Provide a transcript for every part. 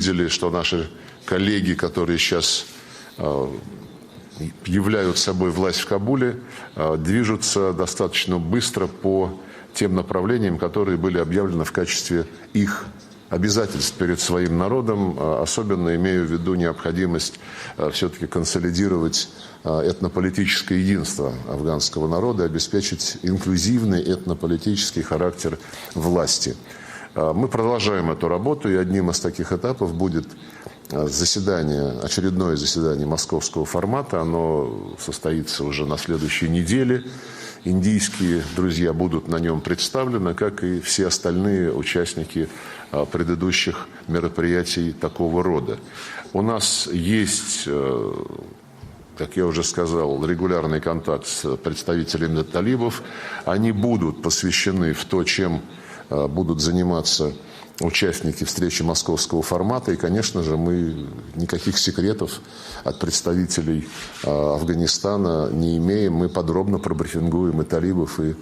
Видели, что наши коллеги, которые сейчас являют собой власть в Кабуле, движутся достаточно быстро по тем направлениям, которые были объявлены в качестве их обязательств перед своим народом, особенно имею в виду необходимость все-таки консолидировать этнополитическое единство афганского народа, обеспечить инклюзивный этнополитический характер власти. Мы продолжаем эту работу, и одним из таких этапов будет очередное заседание московского формата. Оно состоится уже на следующей неделе. Индийские друзья будут на нем представлены, как и все остальные участники предыдущих мероприятий такого рода. У нас есть, как я уже сказал, регулярный контакт с представителями талибов. Они будут посвящены в то, чем будут заниматься участники встречи московского формата. И, конечно же, мы никаких секретов от представителей Афганистана не имеем. Мы подробно пробрифингуем и талибов, и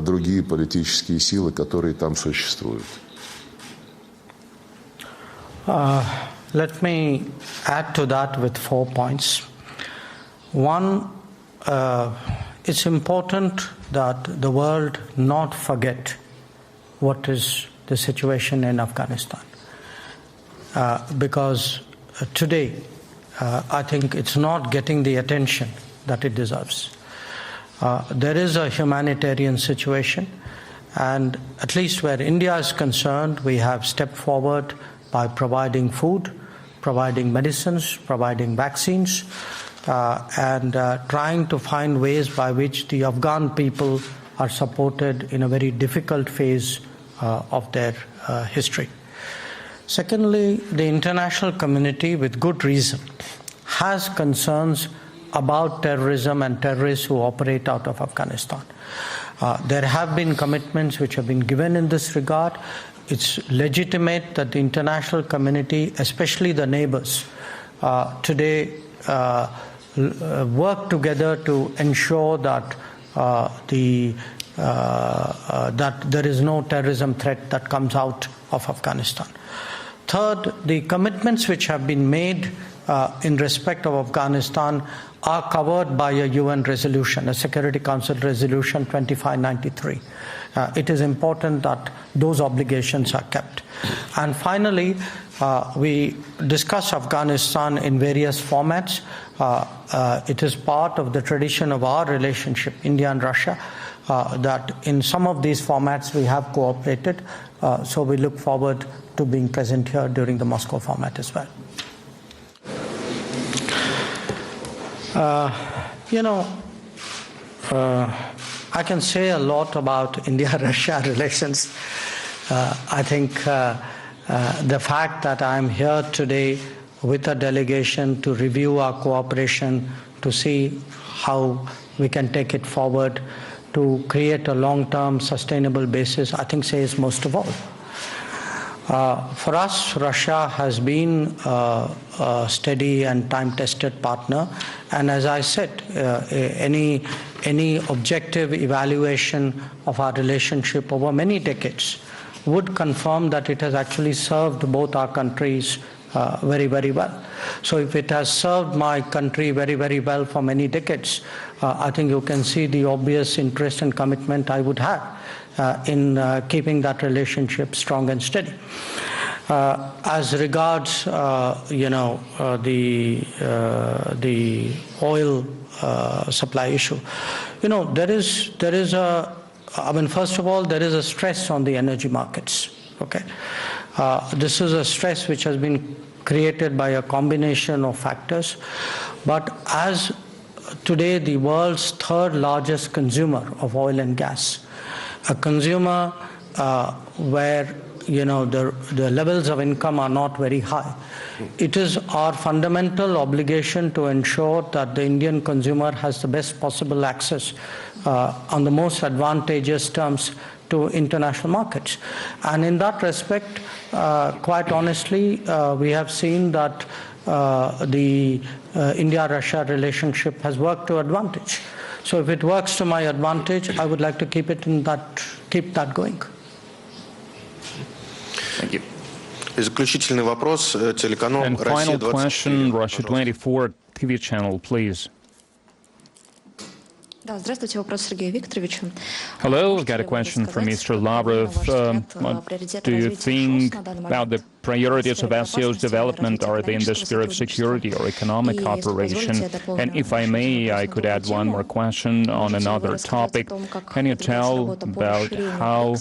другие политические силы, которые там существуют. Let me add to that with 4 points. One, it's important that the world not forget what is the situation in Afghanistan. Because today, I think it's not getting the attention that it deserves. There is a humanitarian situation, and at least where India is concerned, we have stepped forward by providing food, providing medicines, providing vaccines, and trying to find ways by which the Afghan people are supported in a very difficult phase of their history. Secondly, the international community, with good reason, has concerns about terrorism and terrorists who operate out of Afghanistan. There have been commitments which have been given in this regard. It's legitimate that the international community, especially the neighbors, today work together to ensure that that there is no terrorism threat that comes out of Afghanistan. Third, the commitments which have been made in respect of Afghanistan are covered by a UN resolution, a Security Council resolution 2593. It is important that those obligations are kept. And finally, we discuss Afghanistan in various formats. It is part of the tradition of our relationship, India and Russia, that in some of these formats we have cooperated. So we look forward to being present here during the Moscow format as well. I can say a lot about India-Russia relations. I think the fact that I'm here today with a delegation to review our cooperation, to see how we can take it forward, to create a long-term sustainable basis, I think says most of all. For us, Russia has been a steady and time-tested partner, and as I said, any objective evaluation of our relationship over many decades would confirm that it has actually served both our countries very, very well. So if it has served my country very, very well for many decades, I think you can see the obvious interest and commitment I would have in keeping that relationship strong and steady. As regards, the oil supply issue, first of all, there is a stress on the energy markets. Okay, this is a stress which has been created by a combination of factors, but as today the world's third largest consumer of oil and gas, a consumer where the levels of income are not very high, it is our fundamental obligation to ensure that the Indian consumer has the best possible access on the most advantageous terms to international markets. And in that respect, quite honestly, we have seen that the India-Russia relationship has worked to advantage. So if it works to my advantage, I would like to keep that going. Thank you. И заключительный вопрос. Телеканал And final question, Russia 24 TV channel, please. Да, здравствуйте, вопрос Сергею Викторовичу. Hello, I've got a question from Mr. Lavrov. What do you think about the priorities of SEO's development? Are they in the sphere of security or economic cooperation? And if I may, I could add one more question on another topic. Can you tell about how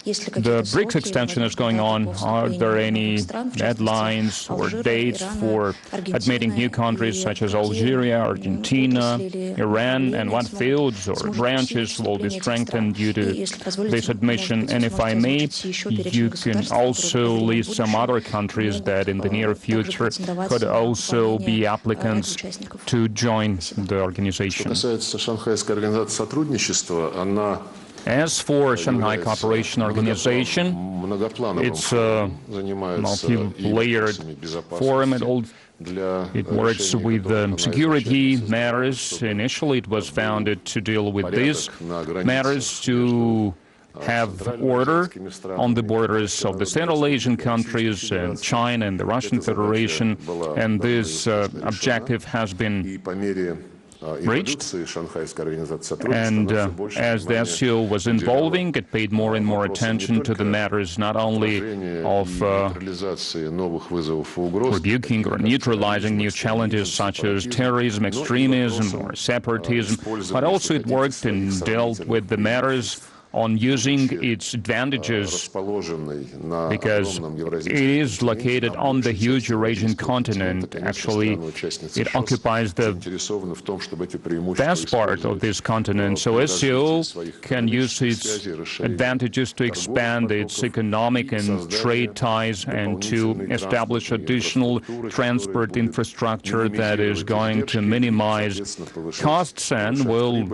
the BRICS extension is going on? Are there any deadlines or dates for admitting new countries such as Algeria, Argentina, Iran, and what fields or branches will be strengthened due to this admission? And if I may, you can also list some other countries that in the near future could also be applicants to join the organization. As for Shanghai Cooperation Organization, it's a multi-layered forum. It works with security matters. Initially, it was founded to deal with these matters, to have order on the borders of the Central Asian countries and China and the Russian Federation, and this objective has been reached. And as the SEO was evolving, it paid more and more attention to the matters not only of rebuking or neutralizing new challenges such as terrorism, extremism, or separatism, but also it worked and dealt with the matters on using its advantages, because it is located on the huge Eurasian continent. Actually, it occupies the best part of this continent, so SEO can use its advantages to expand its economic and trade ties and to establish additional transport infrastructure that is going to minimize costs and will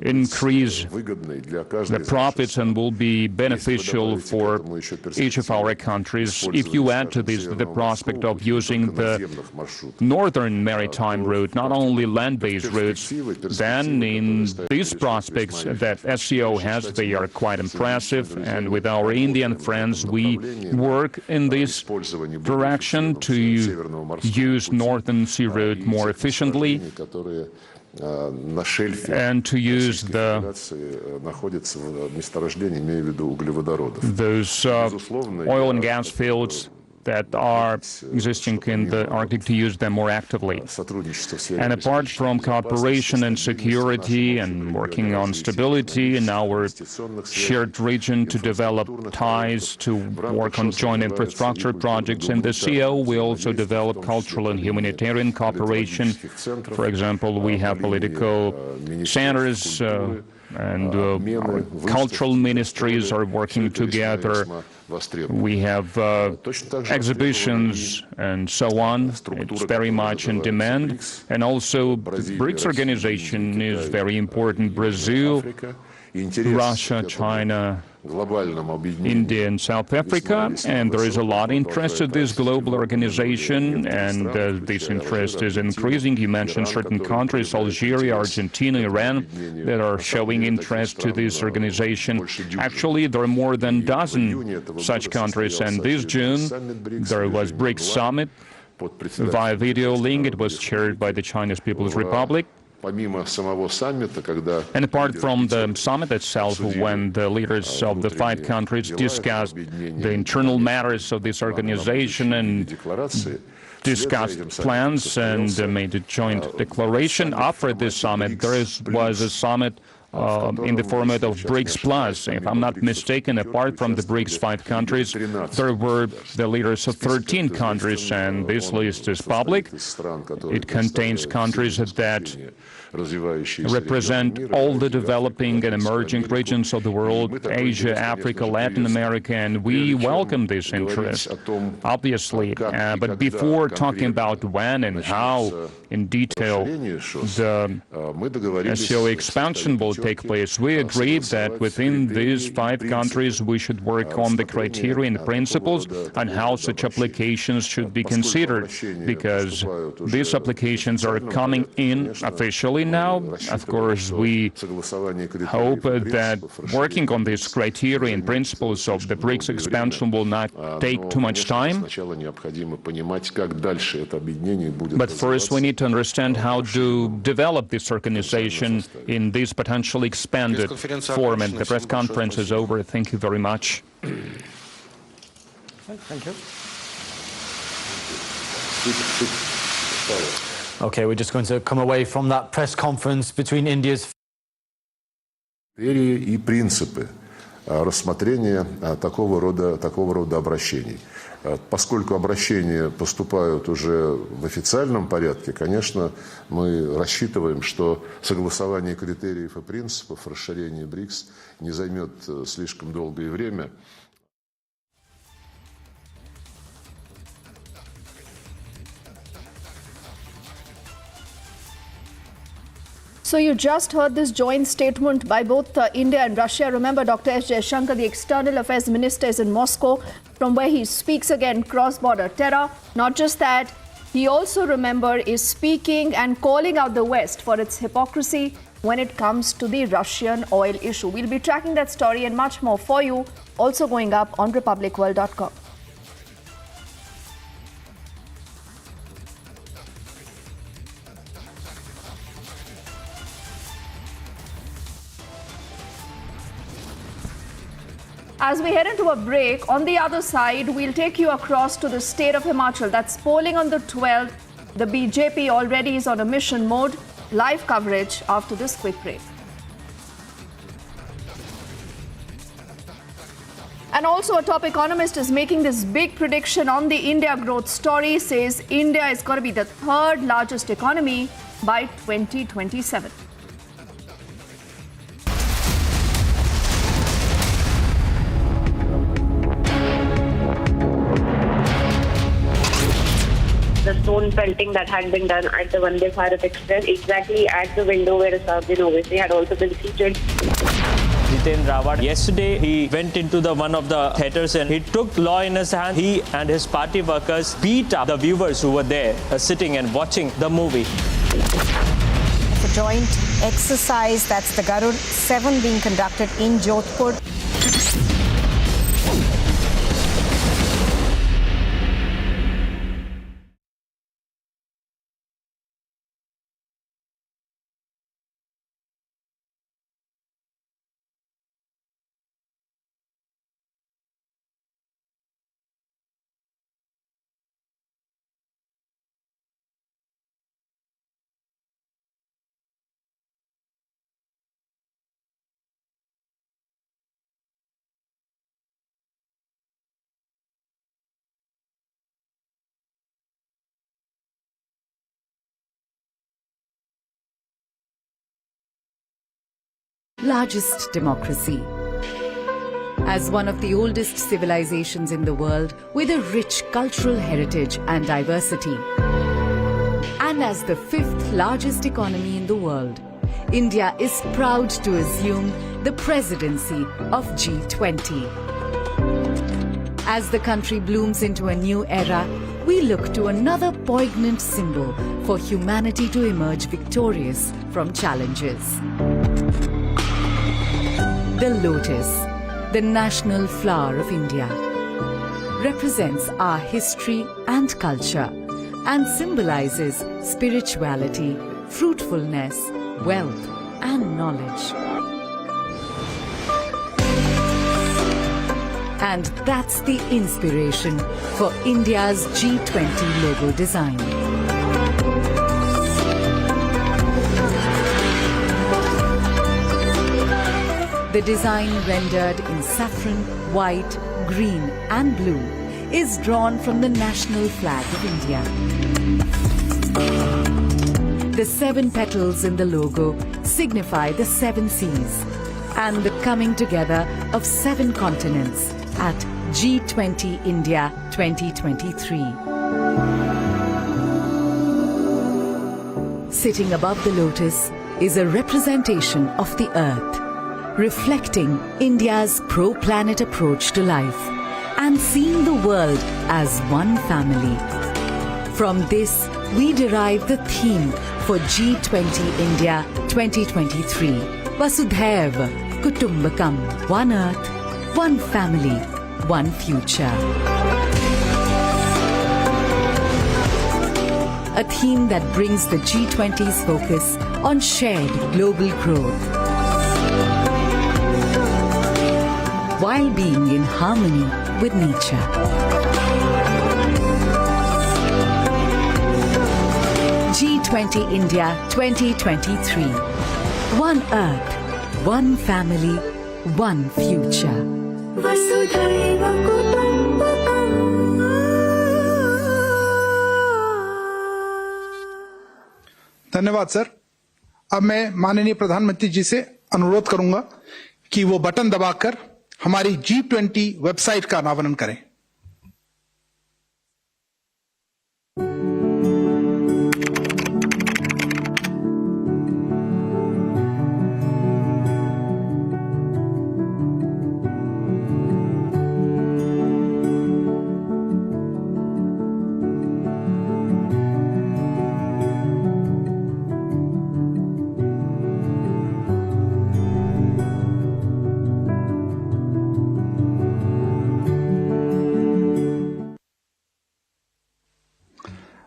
increase the profits and will be beneficial for each of our countries. If you add to this the prospect of using the northern maritime route, not only land-based routes, then in these prospects that SEO has, they are quite impressive. And with our Indian friends, we work in this direction to use Northern Sea Route more efficiently and to use those oil and gas fields that are existing in the Arctic, to use them more actively. And apart from cooperation and security and working on stability in our shared region to develop ties, to work on joint infrastructure projects, in the CO we also develop cultural and humanitarian cooperation. For example, we have political centers and our cultural ministries are working together. We have exhibitions and so on. It's very much in demand. And also, the BRICS organization is very important. Brazil, Russia, China, India and South Africa, and there is a lot of interest in this global organization, and this interest is increasing. You mentioned certain countries, Algeria, Argentina, Iran, that are showing interest to this organization. Actually, there are more than a dozen such countries, and this June there was BRICS Summit via video link. It was chaired by the Chinese People's Republic. And apart from the summit itself, when the leaders of the 5 countries discussed the internal matters of this organization and discussed plans and made a joint declaration, after this summit, there was a summit in the format of BRICS Plus. If I'm not mistaken, apart from the BRICS 5 countries, there were the leaders of 13 countries, and this list is public. It contains countries that represent all the developing and emerging regions of the world, Asia, Africa, Latin America, and we welcome this interest, obviously. But before talking about when and how in detail the SEO expansion will take place. We agreed that within these 5 countries we should work on the criteria and principles and how such applications should be considered, because these applications are coming in officially now. Of course, we hope that working on these criteria and principles of the BRICS expansion will not take too much time. But first, we need to understand how to develop this organization in this potentially expanded format. The press conference is over. Thank you very much. Thank you. Okay, we're just going to come away from that press conference between India's И принципы рассмотрения такого рода обращений. Поскольку обращения поступают уже в официальном порядке, конечно, мы рассчитываем, что согласование критериев и принципов расширения БРИКС не займет слишком долгое время. So you just heard this joint statement by both India and Russia. Remember, Dr. S. Jaishankar, the External Affairs Minister, is in Moscow, from where he speaks against cross-border terror. Not just that, he also, remember, is speaking and calling out the West for its hypocrisy when it comes to the Russian oil issue. We'll be tracking that story and much more for you, also going up on republicworld.com. As we head into a break, on the other side, we'll take you across to the state of Himachal. That's polling on the 12th. The BJP already is on a mission mode. Live coverage after this quick break. And also, a top economist is making this big prediction on the India growth story. Says India is going to be the 3rd largest economy by 2027. The stone pelting that had been done at the Vande Bharat Express, exactly at the window where Assaduddin Owaisi had also been seated. Jiten Rawat, yesterday he went into one of the theatres and he took law in his hand. He and his party workers beat up the viewers who were there sitting and watching the movie. It's a joint exercise, that's the Garud 7 being conducted in Jodhpur. Largest democracy. As one of the oldest civilizations in the world with a rich cultural heritage and diversity, and as the 5th largest economy in the world, India is proud to assume the presidency of G20. As the country blooms into a new era, we look to another poignant symbol for humanity to emerge victorious from challenges. The lotus, the national flower of India, represents our history and culture and symbolizes spirituality, fruitfulness, wealth, and knowledge. And that's the inspiration for India's G20 logo design. The design, rendered in saffron, white, green and blue, is drawn from the national flag of India. The 7 petals in the logo signify the 7 seas and the coming together of 7 continents at G20 India 2023. Sitting above the lotus is a representation of the Earth, reflecting India's pro-planet approach to life and seeing the world as one family. From this, we derive the theme for G20 India 2023, Vasudhaiva Kutumbakam, one Earth, one family, one future. A theme that brings the G20's focus on shared global growth, while being in harmony with nature. G20 India 2023. One Earth, one family, one future. धन्यवाद sir. अब मैं माननीय प्रधानमंत्री जी से अनुरोध करूंगा कि वो बटन दबाकर हमारी G20 वेबसाइट का अनावरण करें।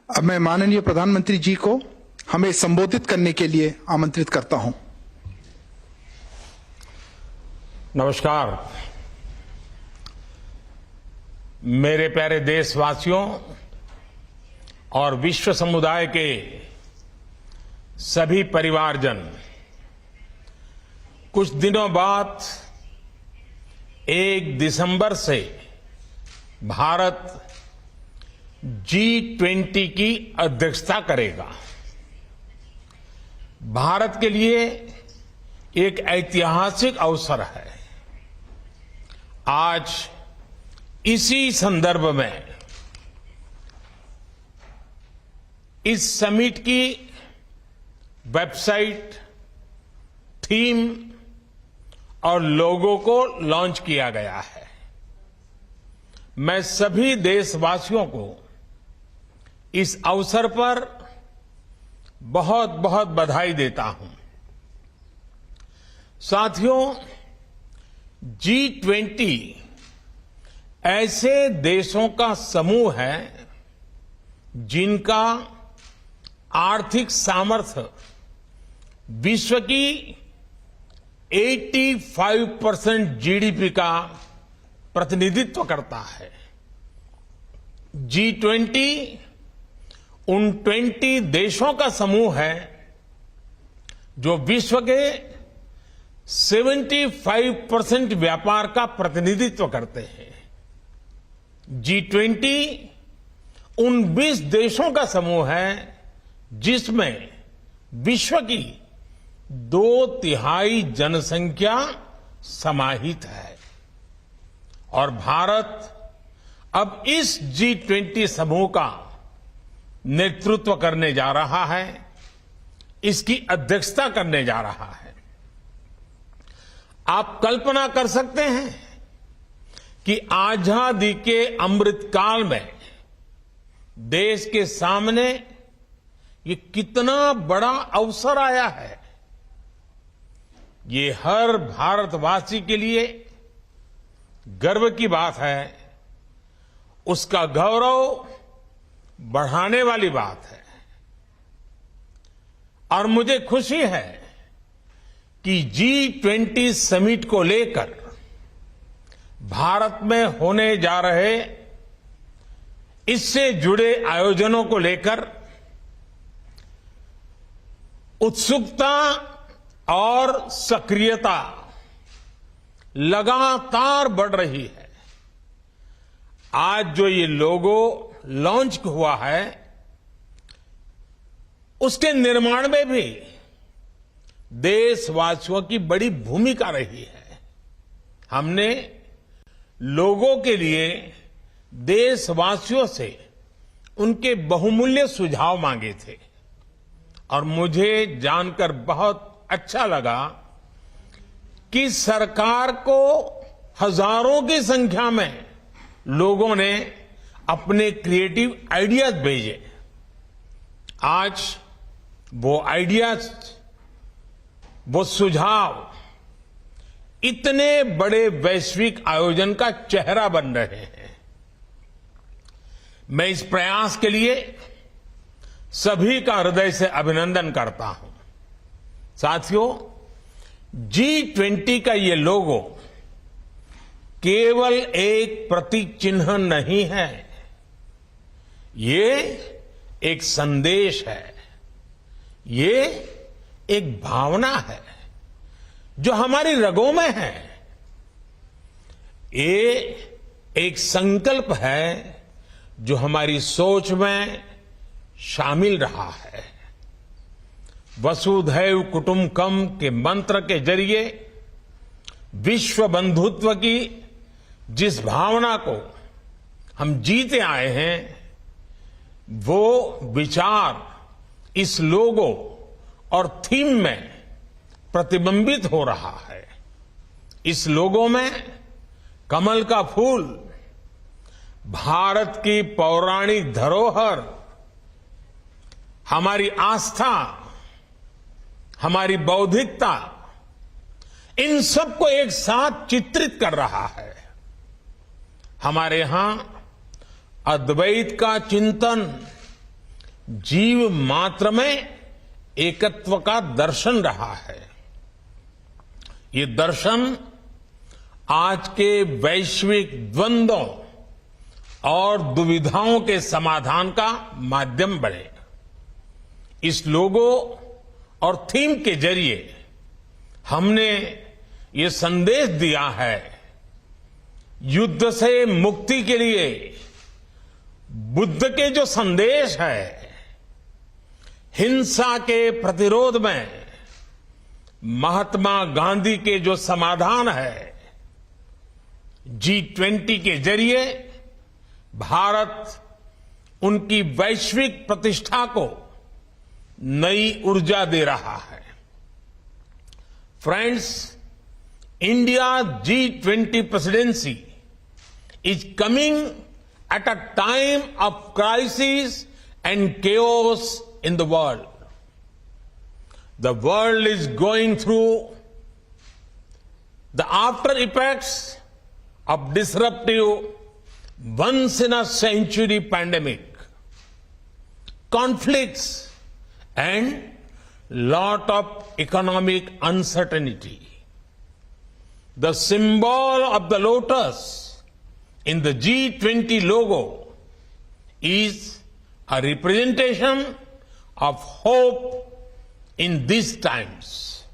अब मैं माननीय प्रधानमंत्री जी को हमें संबोधित करने के लिए आमंत्रित करता हूं। नमस्कार। मेरे प्यारे देशवासियों और विश्व समुदाय के सभी परिवारजन, कुछ दिनों बाद 1 दिसंबर से भारत G20 की अध्यक्षता करेगा। भारत के लिए एक ऐतिहासिक अवसर है। आज इसी संदर्भ में इस समिट की वेबसाइट, थीम और लोगो को लॉन्च किया गया है। मैं सभी देशवासियों को इस अवसर पर बहुत बहुत बधाई देता हूं। साथियों, G20 ऐसे देशों का समूह है जिनका आर्थिक सामर्थ्य विश्व की 85% जीडीपी का प्रतिनिधित्व करता है। G20 उन 20 देशों का समूह है जो विश्व के 75% व्यापार का प्रतिनिधित्व करते हैं। G20 उन 20 देशों का समूह है जिसमें विश्व की 2/3 जनसंख्या समाहित है। और भारत अब इस G20 समूह का नेतृत्व करने जा रहा है, इसकी अध्यक्षता करने जा रहा है। आप कल्पना कर सकते हैं कि आजादी के अमृत काल में देश के सामने ये कितना बड़ा अवसर आया है। ये हर भारतवासी के लिए गर्व की बात है, उसका गौरव बढ़ाने वाली बात है। और मुझे खुशी है कि G20 समिट को लेकर भारत में होने जा रहे इससे जुड़े आयोजनों को लेकर उत्सुकता और सक्रियता लगातार बढ़ रही है। आज जो ये लोगो लॉन्च हुआ है, उसके निर्माण में भी देशवासियों की बड़ी भूमिका रही है। हमने लोगों के लिए देशवासियों से उनके बहुमूल्य सुझाव मांगे थे और मुझे जानकर बहुत अच्छा लगा कि सरकार को हजारों की संख्या में लोगों ने अपने क्रिएटिव आइडियाज भेजे। आज वो आइडियाज, वो सुझाव इतने बड़े वैश्विक आयोजन का चेहरा बन रहे हैं। मैं इस प्रयास के लिए सभी का हृदय से अभिनंदन करता हूं। साथियों, G20 का ये लोगो केवल एक प्रतीक चिन्ह नहीं है, ये एक संदेश है, ये एक भावना है जो हमारी रगों में है। ये एक संकल्प है जो हमारी सोच में शामिल रहा है। वसुधैव कुटुंबकम के मंत्र के जरिए विश्व बंधुत्व की जिस भावना को हम जीते आए हैं, वो विचार इस लोगो और थीम में प्रतिबिंबित हो रहा है। इस लोगो में कमल का फूल, भारत की पौराणिक धरोहर, हमारी आस्था, हमारी बौद्धिकता, इन सबको एक साथ चित्रित कर रहा है। हमारे यहां अद्वैत का चिंतन जीव मात्र में एकत्व का दर्शन रहा है। ये दर्शन आज के वैश्विक द्वंद्वों और दुविधाओं के समाधान का माध्यम बने। इस लोगो और थीम के जरिए हमने ये संदेश दिया है, युद्ध से मुक्ति के लिए बुद्ध के जो संदेश है, हिंसा के प्रतिरोध में महात्मा गांधी के जो समाधान है, G20 के जरिए भारत उनकी वैश्विक प्रतिष्ठा को नई ऊर्जा दे रहा है। Friends, India G20 presidency is coming at a time of crisis and chaos in the world. The world is going through the after effects of disruptive, once in a century pandemic, conflicts, and lot of economic uncertainty. The symbol of the lotus in the G20 logo is a representation of hope in these times.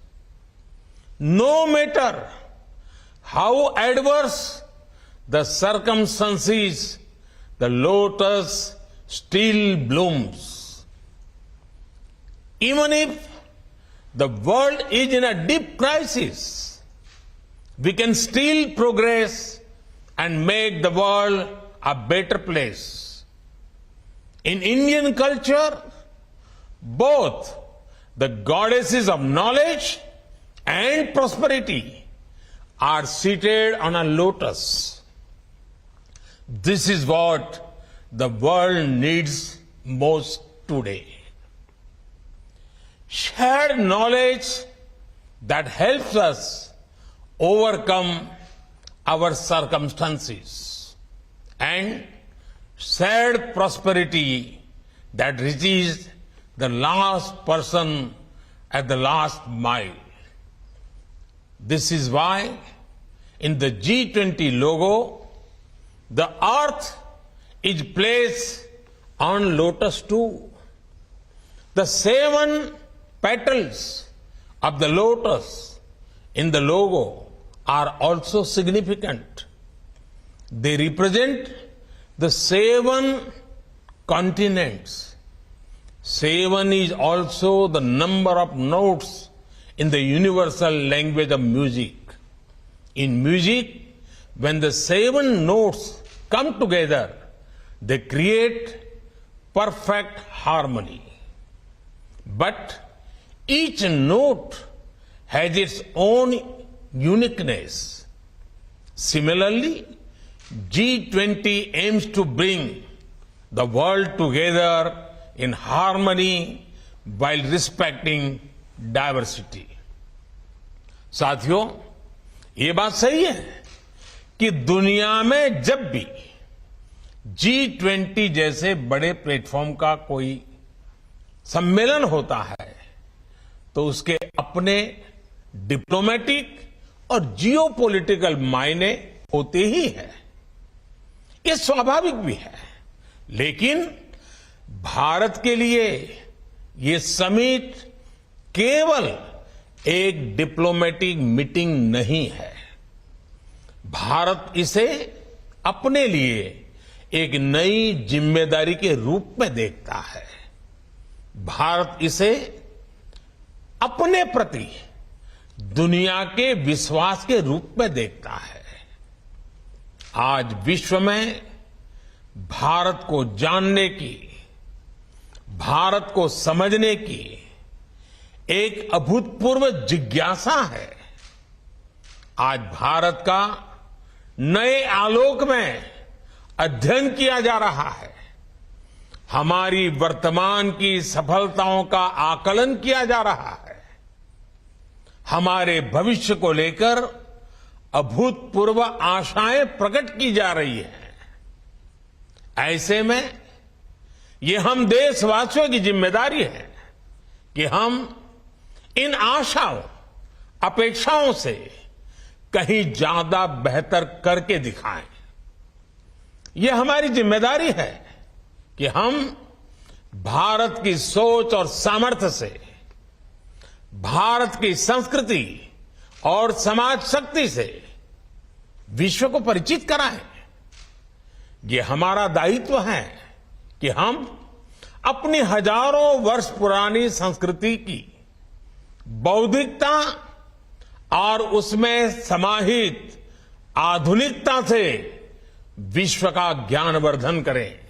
No matter how adverse the circumstances, the lotus still blooms. Even if the world is in a deep crisis, we can still progress and make the world a better place. In Indian culture, both the goddesses of knowledge and prosperity are seated on a lotus. This is what the world needs most today. Shared knowledge that helps us overcome our circumstances, and shared prosperity that reaches the last person at the last mile. This is why in the G20 logo, the earth is placed on lotus too. The 7 petals of the lotus in the logo are also significant. They represent the 7 continents. 7 is also the number of notes in the universal language of music. In music, when the 7 notes come together, they create perfect harmony. but each note has its own uniqueness. Similarly, G20 aims to bring the world together in harmony while respecting diversity. साथियों, ये बात सही है कि दुनिया में जब भी G20 जैसे बड़े प्लेटफॉर्म का कोई सम्मेलन होता है तो उसके अपने डिप्लोमेटिक और जियोपॉलिटिकल मायने होते ही है। ये स्वाभाविक भी है, लेकिन भारत के लिए ये समिट केवल एक डिप्लोमेटिक मीटिंग नहीं है। भारत इसे अपने लिए एक नई जिम्मेदारी के रूप में देखता है। भारत इसे अपने प्रति दुनिया के विश्वास के रूप में देखता है। आज विश्व में भारत को जानने की, भारत को समझने की एक अभूतपूर्व जिज्ञासा है। आज भारत का नए आलोक में अध्ययन किया जा रहा है। हमारी वर्तमान की सफलताओं का आकलन किया जा रहा है। हमारे भविष्य को लेकर अभूतपूर्व आशाएं प्रकट की जा रही हैं। ऐसे में ये हम देशवासियों की जिम्मेदारी है कि हम इन आशाओं, अपेक्षाओं से कहीं ज्यादा बेहतर करके दिखाएं। ये हमारी जिम्मेदारी है कि हम भारत की सोच और सामर्थ्य से, भारत की संस्कृति और समाज शक्ति से विश्व को परिचित कराएं। ये हमारा दायित्व है कि हम अपनी हजारों वर्ष पुरानी संस्कृति की बौद्धिकता और उसमें समाहित आधुनिकता से विश्व का ज्ञानवर्धन करें।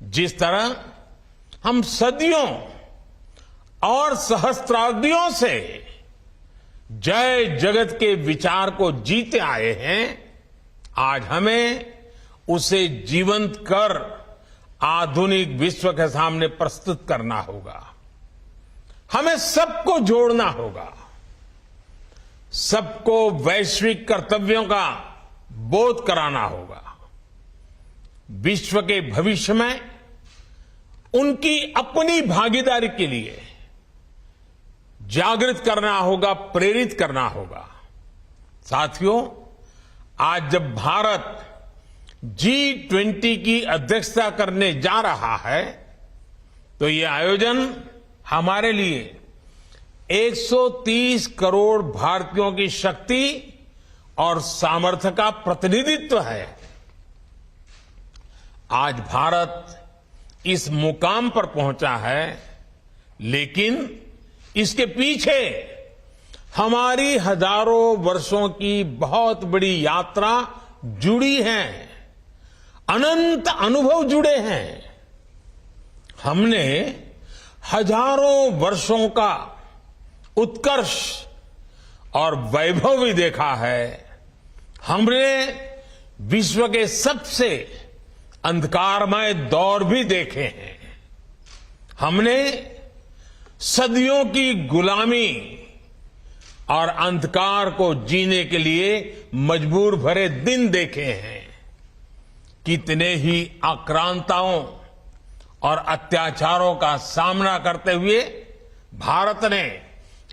जिस तरह हम सदियों और सहस्त्राब्दियों से जय जगत के विचार को जीते आए हैं, आज हमें उसे जीवंत कर आधुनिक विश्व के सामने प्रस्तुत करना होगा। हमें सबको जोड़ना होगा, सबको वैश्विक कर्तव्यों का बोध कराना होगा। विश्व के भविष्य में उनकी अपनी भागीदारी के लिए जागृत करना होगा, प्रेरित करना होगा। साथियों, आज जब भारत G20 की अध्यक्षता करने जा रहा है तो ये आयोजन हमारे लिए 130 करोड़ भारतीयों की शक्ति और सामर्थ्य का प्रतिनिधित्व है। आज भारत इस मुकाम पर पहुंचा है, लेकिन इसके पीछे हमारी हजारों वर्षों की बहुत बड़ी यात्रा जुड़ी है, अनंत अनुभव जुड़े हैं। हमने हजारों वर्षों का उत्कर्ष और वैभव भी देखा है। हमने विश्व के सबसे अंधकारमय दौर भी देखे हैं। हमने सदियों की गुलामी और अंधकार को जीने के लिए मजबूर भरे दिन देखे हैं। कितने ही आक्रांताओं और अत्याचारों का सामना करते हुए भारत ने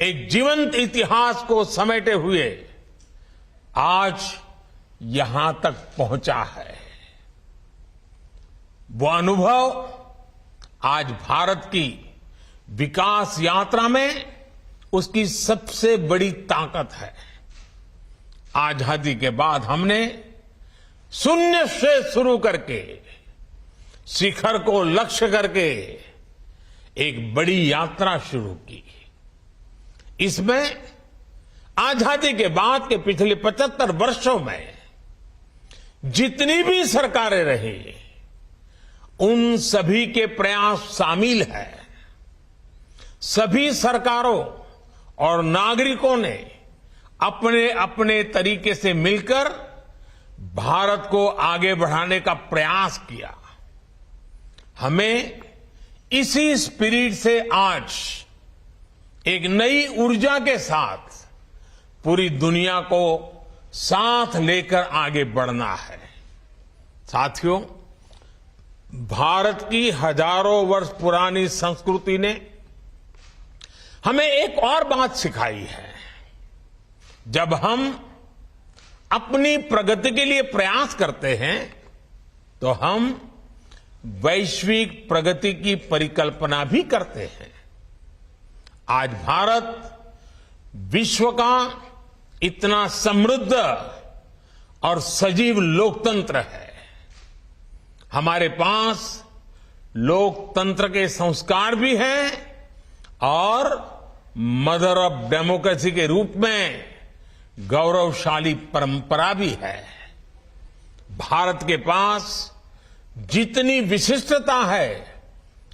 एक जीवंत इतिहास को समेटे हुए आज यहां तक पहुंचा है। वो अनुभव आज भारत की विकास यात्रा में उसकी सबसे बड़ी ताकत है। आजादी के बाद हमने शून्य से शुरू करके शिखर को लक्ष्य करके एक बड़ी यात्रा शुरू की। इसमें आजादी के बाद के पिछले 75 वर्षों में जितनी भी सरकारें रही, उन सभी के प्रयास शामिल है। सभी सरकारों और नागरिकों ने अपने अपने तरीके से मिलकर भारत को आगे बढ़ाने का प्रयास किया। हमें इसी स्पिरिट से आज एक नई ऊर्जा के साथ पूरी दुनिया को साथ लेकर आगे बढ़ना है। साथियों, भारत की हजारों वर्ष पुरानी संस्कृति ने हमें एक और बात सिखाई है। जब हम अपनी प्रगति के लिए प्रयास करते हैं तो हम वैश्विक प्रगति की परिकल्पना भी करते हैं। आज भारत विश्व का इतना समृद्ध और सजीव लोकतंत्र है। हमारे पास लोकतंत्र के संस्कार भी हैं और मदर ऑफ डेमोक्रेसी के रूप में गौरवशाली परंपरा भी है। भारत के पास जितनी विशिष्टता है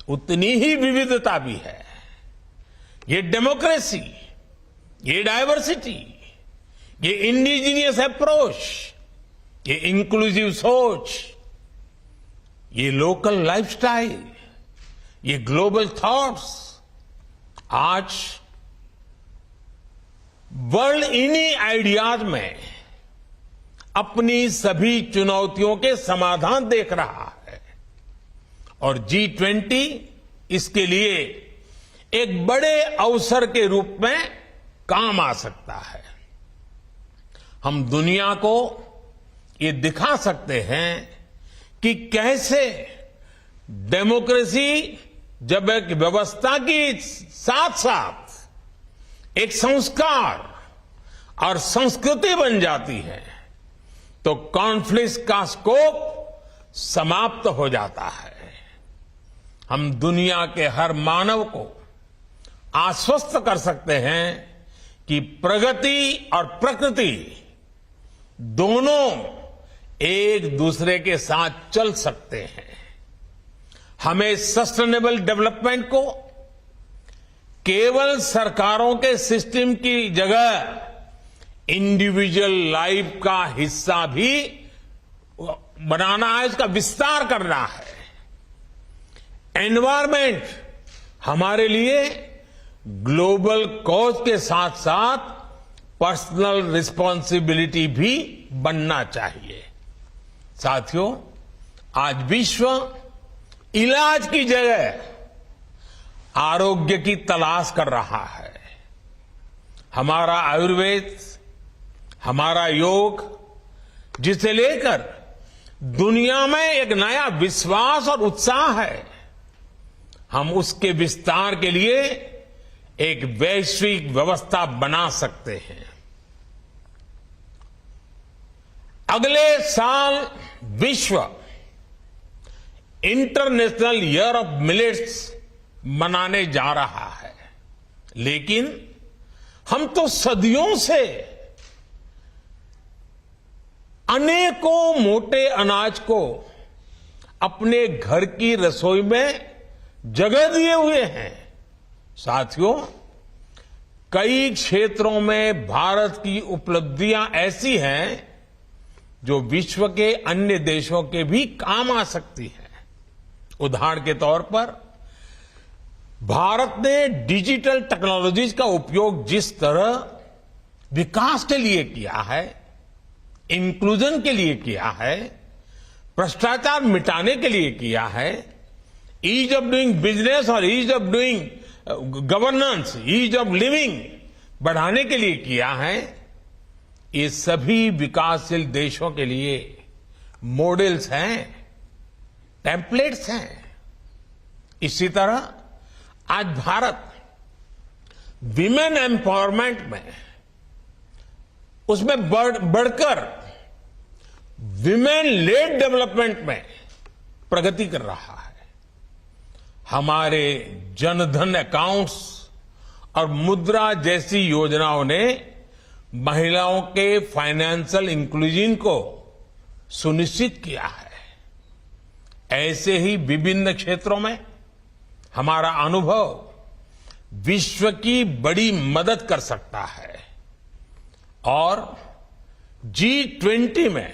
उतनी ही विविधता भी है। ये डेमोक्रेसी, ये डायवर्सिटी, ये इंडिजीनियस अप्रोच, ये इंक्लूसिव सोच, ये लोकल लाइफस्टाइल, ये ग्लोबल थॉट्स आज वर्ल्ड इन्हीं आइडियाज में अपनी सभी चुनौतियों के समाधान देख रहा है और G20 इसके लिए एक बड़े अवसर के रूप में काम आ सकता है। हम दुनिया को ये दिखा सकते हैं कि कैसे डेमोक्रेसी जब एक व्यवस्था की साथ साथ एक संस्कार और संस्कृति बन जाती है तो कॉन्फ्लिक्ट का स्कोप समाप्त हो जाता है। हम दुनिया के हर मानव को आश्वस्त कर सकते हैं कि प्रगति और प्रकृति दोनों एक दूसरे के साथ चल सकते हैं। हमें सस्टेनेबल डेवलपमेंट को केवल सरकारों के सिस्टम की जगह इंडिविजुअल लाइफ का हिस्सा भी बनाना है, इसका विस्तार करना है। एनवायरमेंट हमारे लिए ग्लोबल कॉज के साथ साथ पर्सनल रिस्पॉन्सिबिलिटी भी बनना चाहिए। साथियों, आज विश्व इलाज की जगह आरोग्य की तलाश कर रहा है। हमारा आयुर्वेद, हमारा योग, जिसे लेकर दुनिया में एक नया विश्वास और उत्साह है, हम उसके विस्तार के लिए एक वैश्विक व्यवस्था बना सकते हैं। अगले साल विश्व इंटरनेशनल ईयर ऑफ मिलेट्स मनाने जा रहा है, लेकिन हम तो सदियों से अनेकों मोटे अनाज को अपने घर की रसोई में जगह दिए हुए हैं। साथियों, कई क्षेत्रों में भारत की उपलब्धियां ऐसी हैं जो विश्व के अन्य देशों के भी काम आ सकती हैं। उदाहरण के तौर पर भारत ने डिजिटल टेक्नोलॉजीज का उपयोग जिस तरह विकास के लिए किया है, इंक्लूजन के लिए किया है, भ्रष्टाचार मिटाने के लिए किया है, ईज ऑफ डूइंग बिजनेस और ease of doing governance, ease of living बढ़ाने के लिए किया है, ये सभी विकासशील देशों के लिए मॉडल्स हैं, टेम्पलेट्स हैं। इसी तरह आज भारत विमेन एम्पावरमेंट में उसमें बढ़कर विमेन लेड डेवलपमेंट में प्रगति कर रहा है। हमारे जनधन अकाउंट्स और मुद्रा जैसी योजनाओं ने महिलाओं के फाइनेंशियल इंक्लूजन को सुनिश्चित किया है। ऐसे ही विभिन्न क्षेत्रों में हमारा अनुभव विश्व की बड़ी मदद कर सकता है और G20 में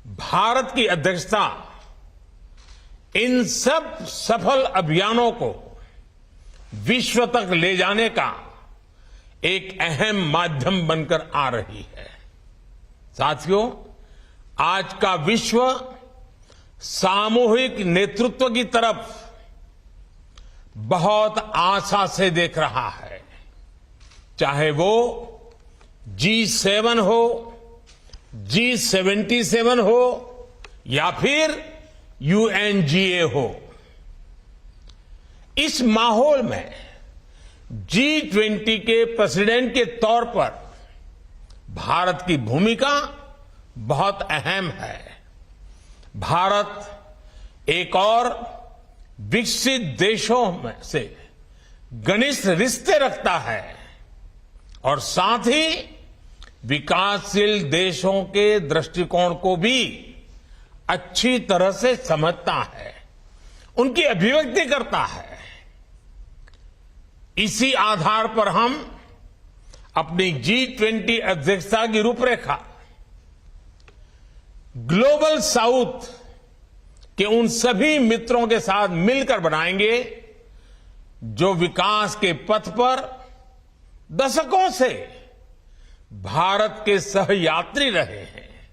भारत की अध्यक्षता इन सब सफल अभियानों को विश्व तक ले जाने का एक अहम माध्यम बनकर आ रही है। साथियों, आज का विश्व सामूहिक नेतृत्व की तरफ बहुत आशा से देख रहा है, चाहे वो G7 हो, G77 हो या फिर UNGA हो। इस माहौल में G20 के प्रेसिडेंट के तौर पर भारत की भूमिका बहुत अहम है। भारत एक और विकसित देशों में से घनिष्ठ रिश्ते रखता है और साथ ही विकासशील देशों के दृष्टिकोण को भी अच्छी तरह से समझता है, उनकी अभिव्यक्ति करता है। इसी आधार पर हम अपनी G20 अध्यक्षता की रूपरेखा ग्लोबल साउथ के उन सभी मित्रों के साथ मिलकर बनाएंगे जो विकास के पथ पर दशकों से भारत के सहयात्री रहे हैं।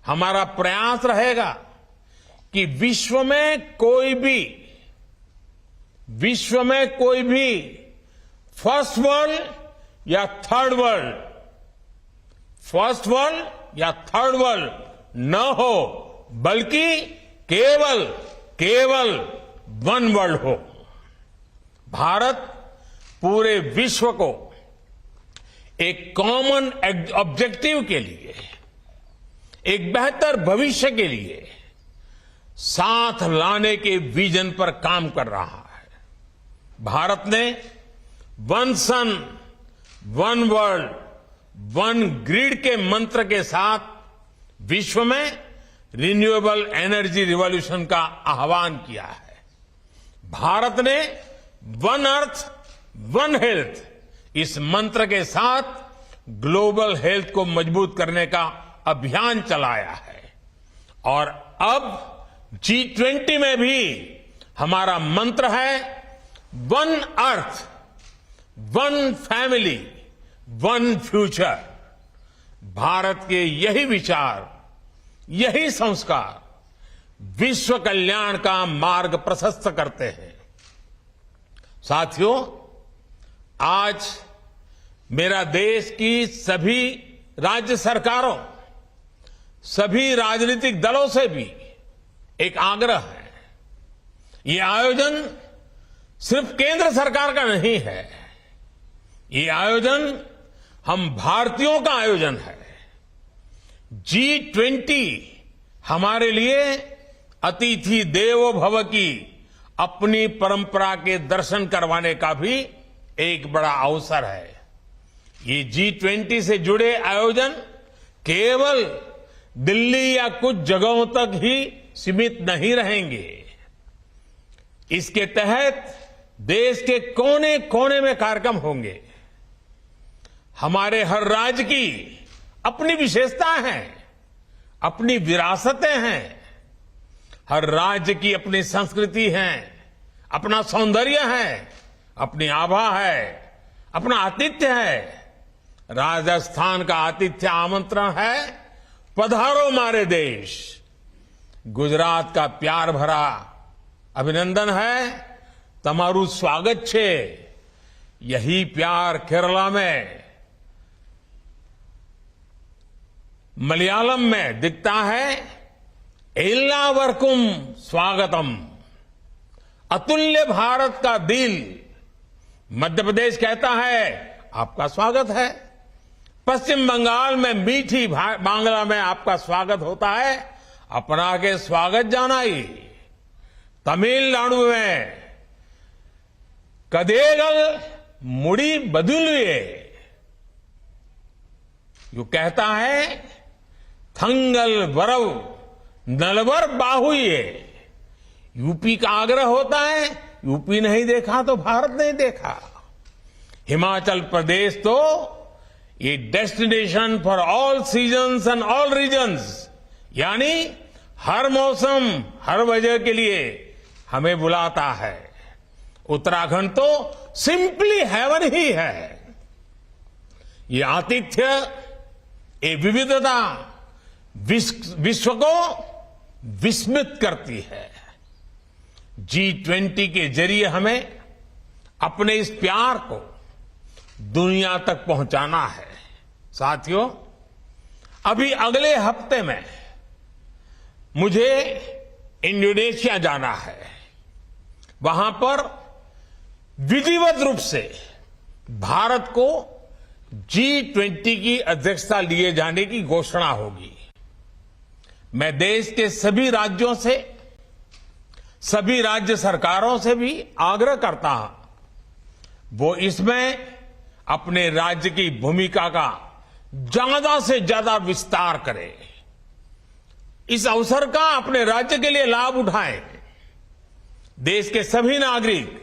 हमारा प्रयास रहेगा कि विश्व में कोई भी फर्स्ट वर्ल्ड या थर्ड वर्ल्ड न हो, बल्कि केवल वन वर्ल्ड हो। भारत पूरे विश्व को एक कॉमन ऑब्जेक्टिव के लिए, एक बेहतर भविष्य के लिए साथ लाने के विजन पर काम कर रहा है। भारत ने वन सन, वन वर्ल्ड, वन ग्रिड के मंत्र के साथ विश्व में रिन्यूएबल एनर्जी रिवॉल्यूशन का आह्वान किया है। भारत ने वन अर्थ, वन हेल्थ इस मंत्र के साथ ग्लोबल हेल्थ को मजबूत करने का अभियान चलाया है और अब G20 में भी हमारा मंत्र है one earth, one family, one future. Bharat के यही विचार, यही संस्कार विश्व कल्याण का मार्ग प्रशस्त करते हैं। साथियों, आज मेरा देश की सभी राज्य सरकारों, सभी राजनीतिक दलों से भी एक आग्रह है। ये आयोजन सिर्फ केंद्र सरकार का नहीं है, ये आयोजन हम भारतीयों का आयोजन है। G20 हमारे लिए अतिथि देवो भव की अपनी परंपरा के दर्शन करवाने का भी एक बड़ा अवसर है। ये G20 से जुड़े आयोजन केवल दिल्ली या कुछ जगहों तक ही सीमित नहीं रहेंगे। इसके तहत देश के कोने कोने में कार्यक्रम होंगे। हमारे हर राज्य की अपनी विशेषताएं हैं, अपनी विरासतें हैं। हर राज्य की अपनी संस्कृति है, अपना सौंदर्य है, अपनी आभा है, अपना आतिथ्य है। राजस्थान का आतिथ्य आमंत्रण है, पधारो मारे देश। गुजरात का प्यार भरा अभिनंदन है, तमारू स्वागत छे। यही प्यार केरला में, मलयालम में दिखता है, एल्लावर्कुम स्वागतम। अतुल्य भारत का दिल मध्य प्रदेश कहता है, आपका स्वागत है। पश्चिम बंगाल में मीठी बांग्ला में आपका स्वागत होता है, अपना के स्वागत जानाई। तमिलनाडु में कदेगल मुड़ी बदुलवे यू कहता है, थंगल वरव नलवर बाहुये। यूपी का आग्रह होता है, यूपी नहीं देखा तो भारत नहीं देखा। हिमाचल प्रदेश तो ये destination for all seasons and all reasons, यानी हर मौसम हर वजह के लिए हमें बुलाता है। उत्तराखंड तो सिंपली हेवन ही है। ये आतिथ्य, ये विविधता विश्व को विस्मित करती है। G20 के जरिए हमें अपने इस प्यार को दुनिया तक पहुंचाना है। साथियों, अभी अगले हफ्ते में मुझे इंडोनेशिया जाना है। वहां पर विधिवत रूप से भारत को G20 की अध्यक्षता लिए जाने की घोषणा होगी। मैं देश के सभी राज्यों से, सभी राज्य सरकारों से भी आग्रह करता हूं, वो इसमें अपने राज्य की भूमिका का ज्यादा से ज्यादा विस्तार करें। इस अवसर का अपने राज्य के लिए लाभ उठाएं। देश के सभी नागरिक,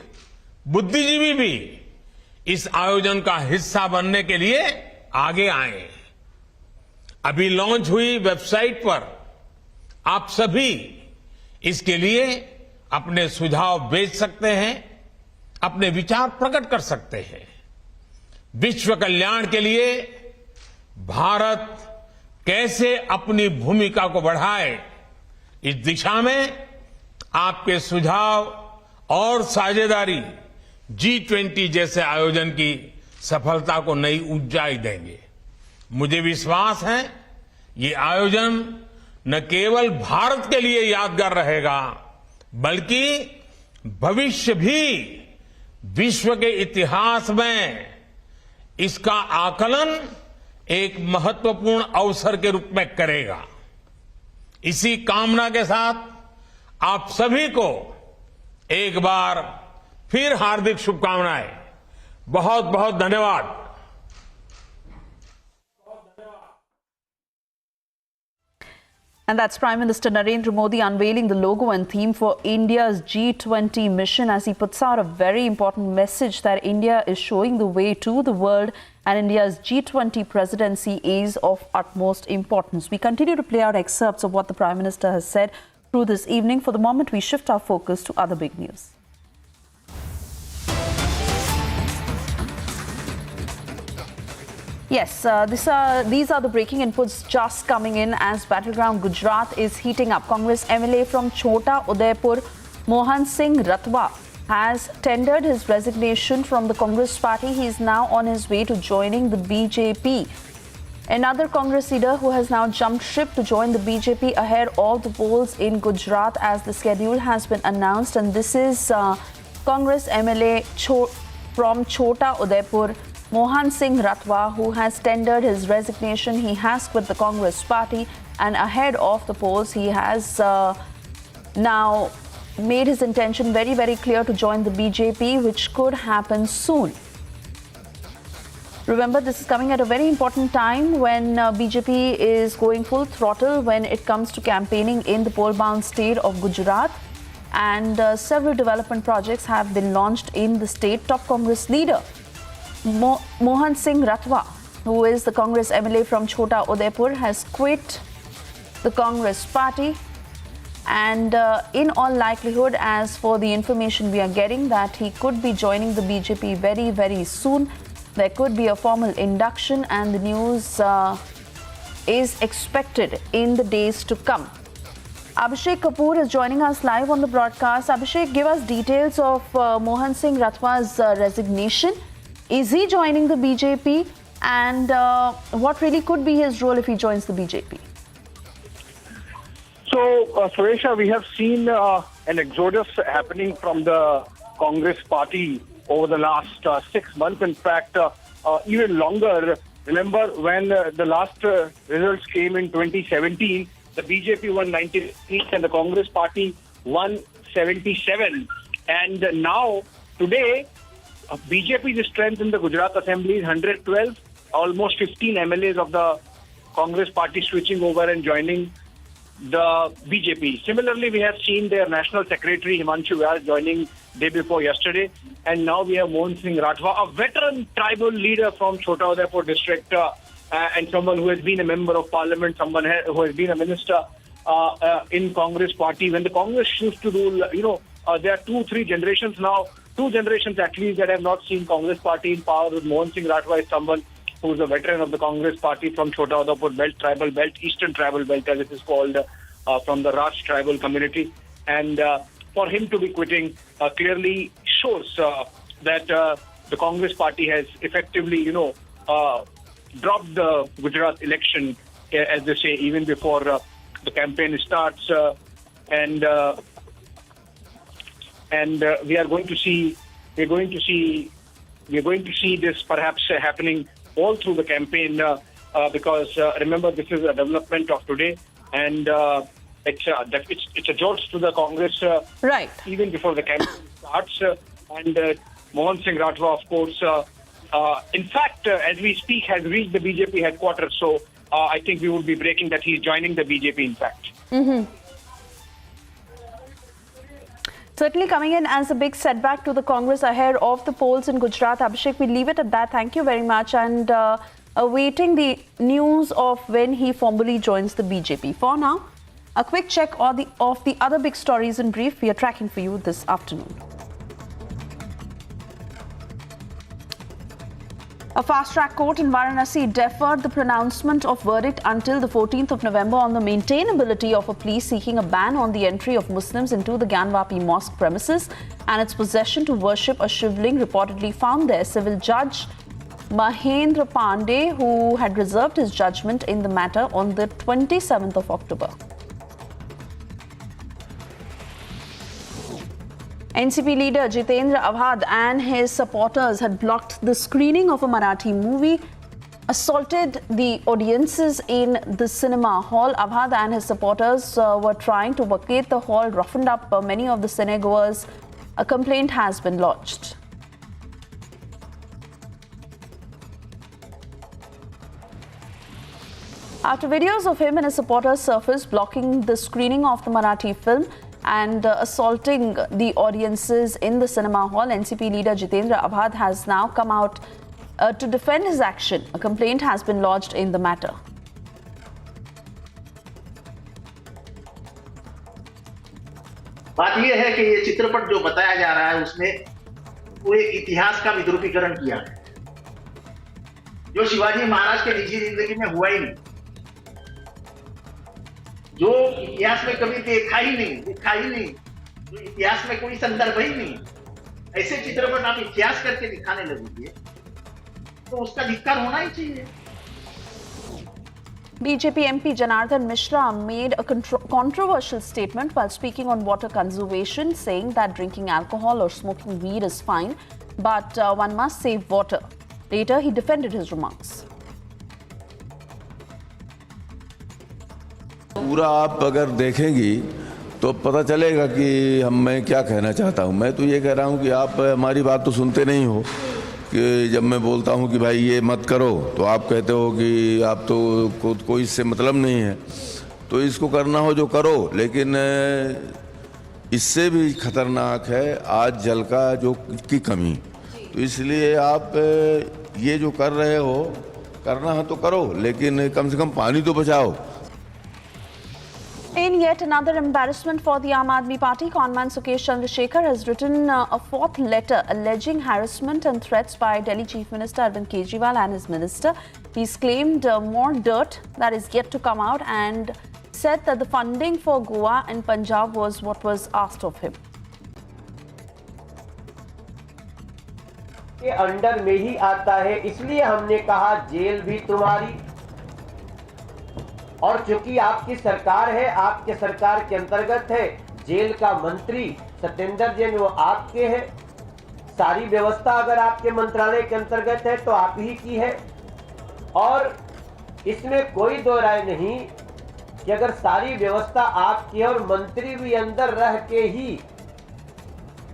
बुद्धिजीवी भी इस आयोजन का हिस्सा बनने के लिए आगे आए। अभी लॉन्च हुई वेबसाइट पर आप सभी इसके लिए अपने सुझाव भेज सकते हैं, अपने विचार प्रकट कर सकते हैं। विश्व कल्याण के लिए भारत कैसे अपनी भूमिका को बढ़ाए, इस दिशा में आपके सुझाव और साझेदारी G20 जैसे आयोजन की सफलता को नई ऊंचाई देंगे। मुझे विश्वास है ये आयोजन न केवल भारत के लिए यादगार रहेगा, बल्कि भविष्य भी विश्व के इतिहास में इसका आकलन एक महत्वपूर्ण अवसर के रूप में करेगा। इसी कामना के साथ आप सभी को एक बार फिर हार्दिक शुभकामनाएं। बहुत बहुत धन्यवाद। And that's Prime Minister Narendra Modi unveiling the logo and theme for India's G20 mission, as he puts out a very important message that India is showing the way to the world and India's G20 presidency is of utmost importance. We continue to play out excerpts of what the Prime Minister has said through this evening. For the moment, we shift our focus to other big news. Yes, these are the breaking inputs just coming in as battleground Gujarat is heating up. Congress MLA from Chota Udaipur, Mohan Singh Ratwa, has tendered his resignation from the Congress party. He is now on his way to joining the BJP. Another Congress leader who has now jumped ship to join the BJP ahead of the polls in Gujarat, as the schedule has been announced. And this is Congress MLA from Chota Udaipur, Mohan Singh Ratwa, who has tendered his resignation. He has quit the Congress party, and ahead of the polls, he has now made his intention very, very clear to join the BJP, which could happen soon. Remember, this is coming at a very important time when BJP is going full throttle when it comes to campaigning in the poll-bound state of Gujarat, and several development projects have been launched in the state. Top Congress leader Mohan Singh Ratwa, who is the Congress MLA from Chota Udaipur, has quit the Congress party, and in all likelihood, as for the information we are getting, that he could be joining the BJP very, very soon. There could be a formal induction, and the news is expected in the days to come. Abhishek Kapoor is joining us live on the broadcast. Abhishek, give us details of Mohan Singh Ratwa's resignation. Is he joining the BJP, and what really could be his role if he joins the BJP? So, Suresha, we have seen an exodus happening from the Congress party over the last 6 months. In fact, even longer. Remember when the last results came in 2017, the BJP won 90 seats and the Congress party won 77. And now, today, BJP's strength in the Gujarat Assembly is 112, almost 15 MLAs of the Congress party switching over and joining the BJP. Similarly, we have seen their National Secretary Himanshu Vyas joining day before yesterday, and now we have Mohan Singh Rathwa, a veteran tribal leader from Chota Udaipur district, and someone who has been a member of parliament, someone who has been a minister in Congress party. When the Congress used to rule, there are 2-3 generations now, 2 generations at least that have not seen Congress party in power. Mohan Singh Rathwa is someone who is a veteran of the Congress party from Chota Udaipur belt, tribal belt, eastern tribal belt as it is called, from the Raj tribal community. And for him to be quitting clearly shows that the Congress party has effectively, dropped the Gujarat election, as they say, even before the campaign starts. And we are going to see this perhaps happening all through the campaign, because remember, this is a development of today, and it's a jolt to the Congress, right? Even before the campaign starts. And Mohan Singh Rathwa, of course, in fact, as we speak, has reached the BJP headquarters. So I think we would be breaking that he's joining the BJP. In fact. Certainly coming in as a big setback to the Congress ahead of the polls in Gujarat. Abhishek, we leave it at that. Thank you very much. And awaiting the news of when he formally joins the BJP. For now, a quick check of the other big stories in brief we are tracking for you this afternoon. A fast-track court in Varanasi deferred the pronouncement of verdict until the 14th of November on the maintainability of a plea seeking a ban on the entry of Muslims into the Gyanvapi mosque premises and its possession to worship a shivling reportedly found there. Civil Judge Mahendra Pandey, who had reserved his judgment in the matter on the 27th of October. NCP leader Jitendra Avhad and his supporters had blocked the screening of a Marathi movie, assaulted the audiences in the cinema hall. Avhad and his supporters were trying to vacate the hall, roughened up many of the cinegoers. A complaint has been lodged. After videos of him and his supporters surfaced blocking the screening of the Marathi film and assaulting the audiences in the cinema hall, NCP leader Jitendra Avhad has now come out to defend his action. A complaint has been lodged in the matter. बात यह है कि ये चित्रपट जो बताया जा रहा है उसमें पूरे इतिहास का विद्रूपीकरण किया है, जो शिवाजी महाराज के निजी जिंदगी में हुआ ही नहीं, जो इतिहास में कभी देखा ही नहीं, जो इतिहास में कोई संदर्भ ही नहीं। ऐसे चित्रपट आप इतिहास करके दिखाने लगोगे तो उसका धिक्कार होना ही चाहिए। BJP MP Janardhan Mishra made a controversial statement while speaking on water conservation, saying that drinking alcohol or smoking weed is fine, but one must save water. Later, he defended his remarks. पूरा आप अगर देखेंगी तो पता चलेगा कि मैं क्या कहना चाहता हूं। मैं तो ये कह रहा हूं कि आप हमारी बात तो सुनते नहीं हो, कि जब मैं बोलता हूं कि भाई ये मत करो तो आप कहते हो कि आप तो कोई इससे मतलब नहीं है, तो इसको करना हो जो करो। लेकिन इससे भी खतरनाक है आज जल का जो की कमी, तो इसलिए आप ये जो कर रहे हो करना है तो करो, लेकिन कम से कम पानी तो बचाओ। In yet another embarrassment for the Aam Aadmi Party, conman Sukesh Chandrasekhar has written a fourth letter alleging harassment and threats by Delhi Chief Minister Arvind Kejriwal and his minister. He's claimed more dirt that is yet to come out and said that the funding for Goa and Punjab was what was asked of him. के under में ही आता है, इसलिए हमने कहा jail भी तुम्हारी, और चूंकि आपकी सरकार है, आपके सरकार के अंतर्गत है, जेल का मंत्री सत्येंद्र जैन वो आपके है, सारी व्यवस्था अगर आपके मंत्रालय के अंतर्गत है तो आप ही की है, और इसमें कोई दो राय नहीं कि अगर सारी व्यवस्था आपकी है और मंत्री भी अंदर रह के ही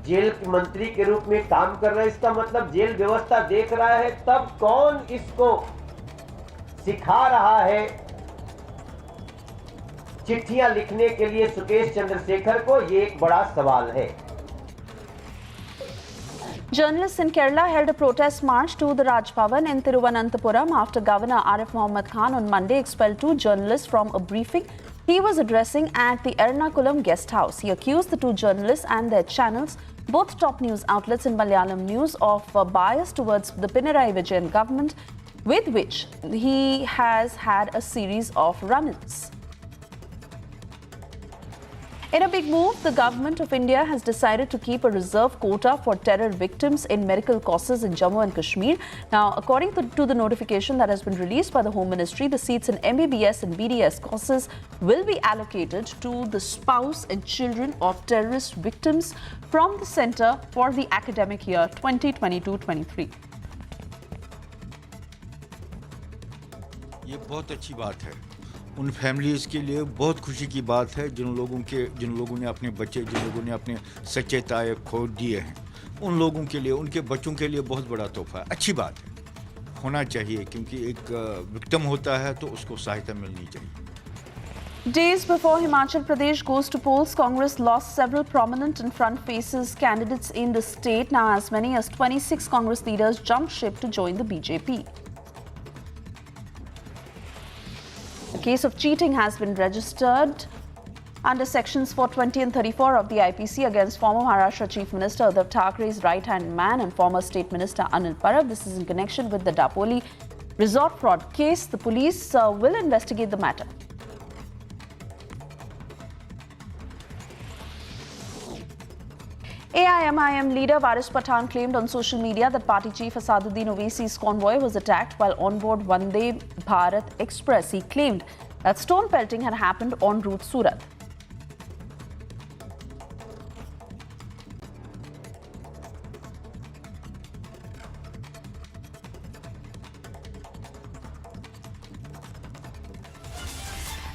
जेल के मंत्री के रूप में काम कर रहा है, इसका मतलब जेल व्यवस्था देख रहा है, तब कौन इसको सिखा रहा है चिट्ठियां लिखने के लिए सुकेश चंद्रशेखर को, ये एक बड़ा सवाल है। Journalists in Kerala held a protest march to the Raj Bhavan in Thiruvananthapuram after Governor Arif Mohammed Khan on Monday expelled 2 journalists from a briefing he was addressing at the Ernakulam guest house. He accused the 2 journalists and their channels, both top news outlets in Malayalam news, of bias towards the Pinarayi Vijayan government, with which he has had a series of run-ins. In a big move, the government of India has decided to keep a reserve quota for terror victims in medical courses in Jammu and Kashmir. Now, according to the notification that has been released by the Home Ministry, the seats in MBBS and BDS courses will be allocated to the spouse and children of terrorist victims from the centre for the academic year 2022-23. ये बहुत अच्छी बात है। उन families के लिए बहुत खुशी की बात है जिन लोगों ने अपने बच्चे, जिन लोगों ने अपने सच्चे ताए खो दिए हैं, उन लोगों के लिए, उनके बच्चों के लिए बहुत बड़ा तोहफा है। अच्छी बात है, होना चाहिए, क्योंकि एक विक्टिम होता है तो उसको सहायता मिलनी चाहिए। Days before Himachal Pradesh goes to polls, Congress lost several prominent and front faces candidates in the state. Now as many as 26 Congress leaders jumped ship to join the BJP. A case of cheating has been registered under sections 420 and 34 of the IPC against former Maharashtra Chief Minister Uddhav Thakere's right-hand man and former State Minister Anil Parab. This is in connection with the Dapoli resort fraud case. The police will investigate the matter. AIMIM leader Waris Pathan claimed on social media that party chief Asaduddin Owaisi's convoy was attacked while on board Vande Bharat Express. He claimed that stone pelting had happened en route Surat.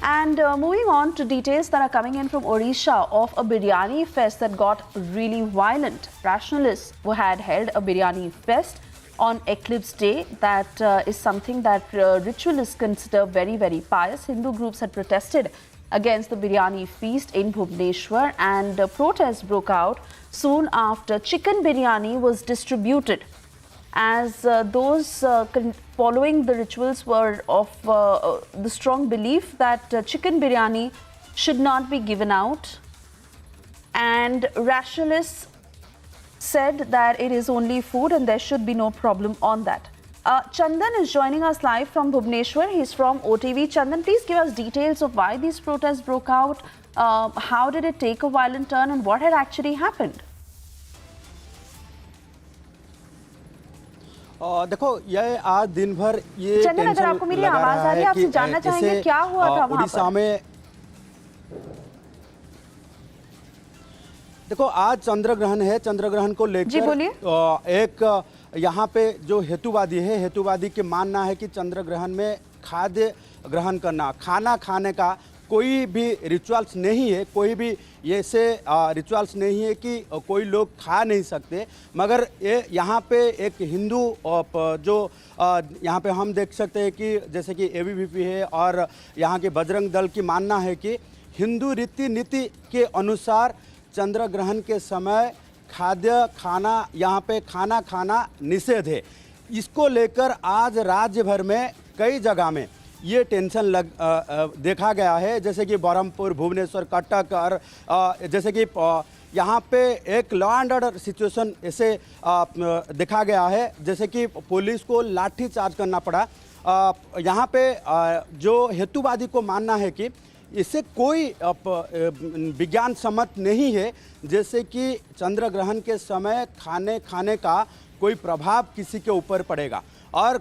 And moving on to details that are coming in from Odisha of a biryani fest that got really violent. Rationalists who had held a biryani fest on Eclipse Day, that is something that ritualists consider very, very pious. Hindu groups had protested against the biryani feast in Bhubaneswar, and protests broke out soon after chicken biryani was distributed, as those following the rituals were of the strong belief that chicken biryani should not be given out, and rationalists said that it is only food and there should be no problem on that. Chandan is joining us live from Bhubaneswar. He's from OTV. Chandan, please give us details of why these protests broke out, how did it take a violent turn, and what had actually happened? देखो, ये आज दिन भर ये चंदन, अगर आपको मेरी आवाज आ रही है, आपसे जानना चाहेंगे क्या हुआ था वहां उड़ीसा में। देखो, आज चंद्र ग्रहण है, चंद्र ग्रहण को लेकर एक यहाँ पे जो हेतुवादी है, हेतुवादी के मानना है कि चंद्र ग्रहण में खाद्य ग्रहण करना, खाना खाने का कोई भी रिचुअल्स नहीं है, कोई भी ऐसे रिचुअल्स नहीं है कि कोई लोग खा नहीं सकते। मगर ये यहाँ पे एक हिंदू जो यहाँ पे हम देख सकते हैं कि जैसे कि ABVP है और यहाँ के बजरंग दल की मानना है कि हिंदू रीति नीति के अनुसार चंद्र ग्रहण के समय खाद्य खाना, यहाँ पे खाना खाना निषेध है। इसको लेकर आज राज्य भर में कई जगह में ये टेंशन देखा गया है, जैसे कि बरहमपुर, भुवनेश्वर, कटक और जैसे कि यहाँ पे एक लॉ एंड ऑर्डर सिचुएशन ऐसे देखा गया है, जैसे कि पुलिस को लाठी चार्ज करना पड़ा। यहाँ पे जो हेतुवादी को मानना है कि इससे कोई विज्ञान सम्मत नहीं है, जैसे कि चंद्र ग्रहण के समय खाने का कोई प्रभाव किसी के ऊपर पड़ेगा। और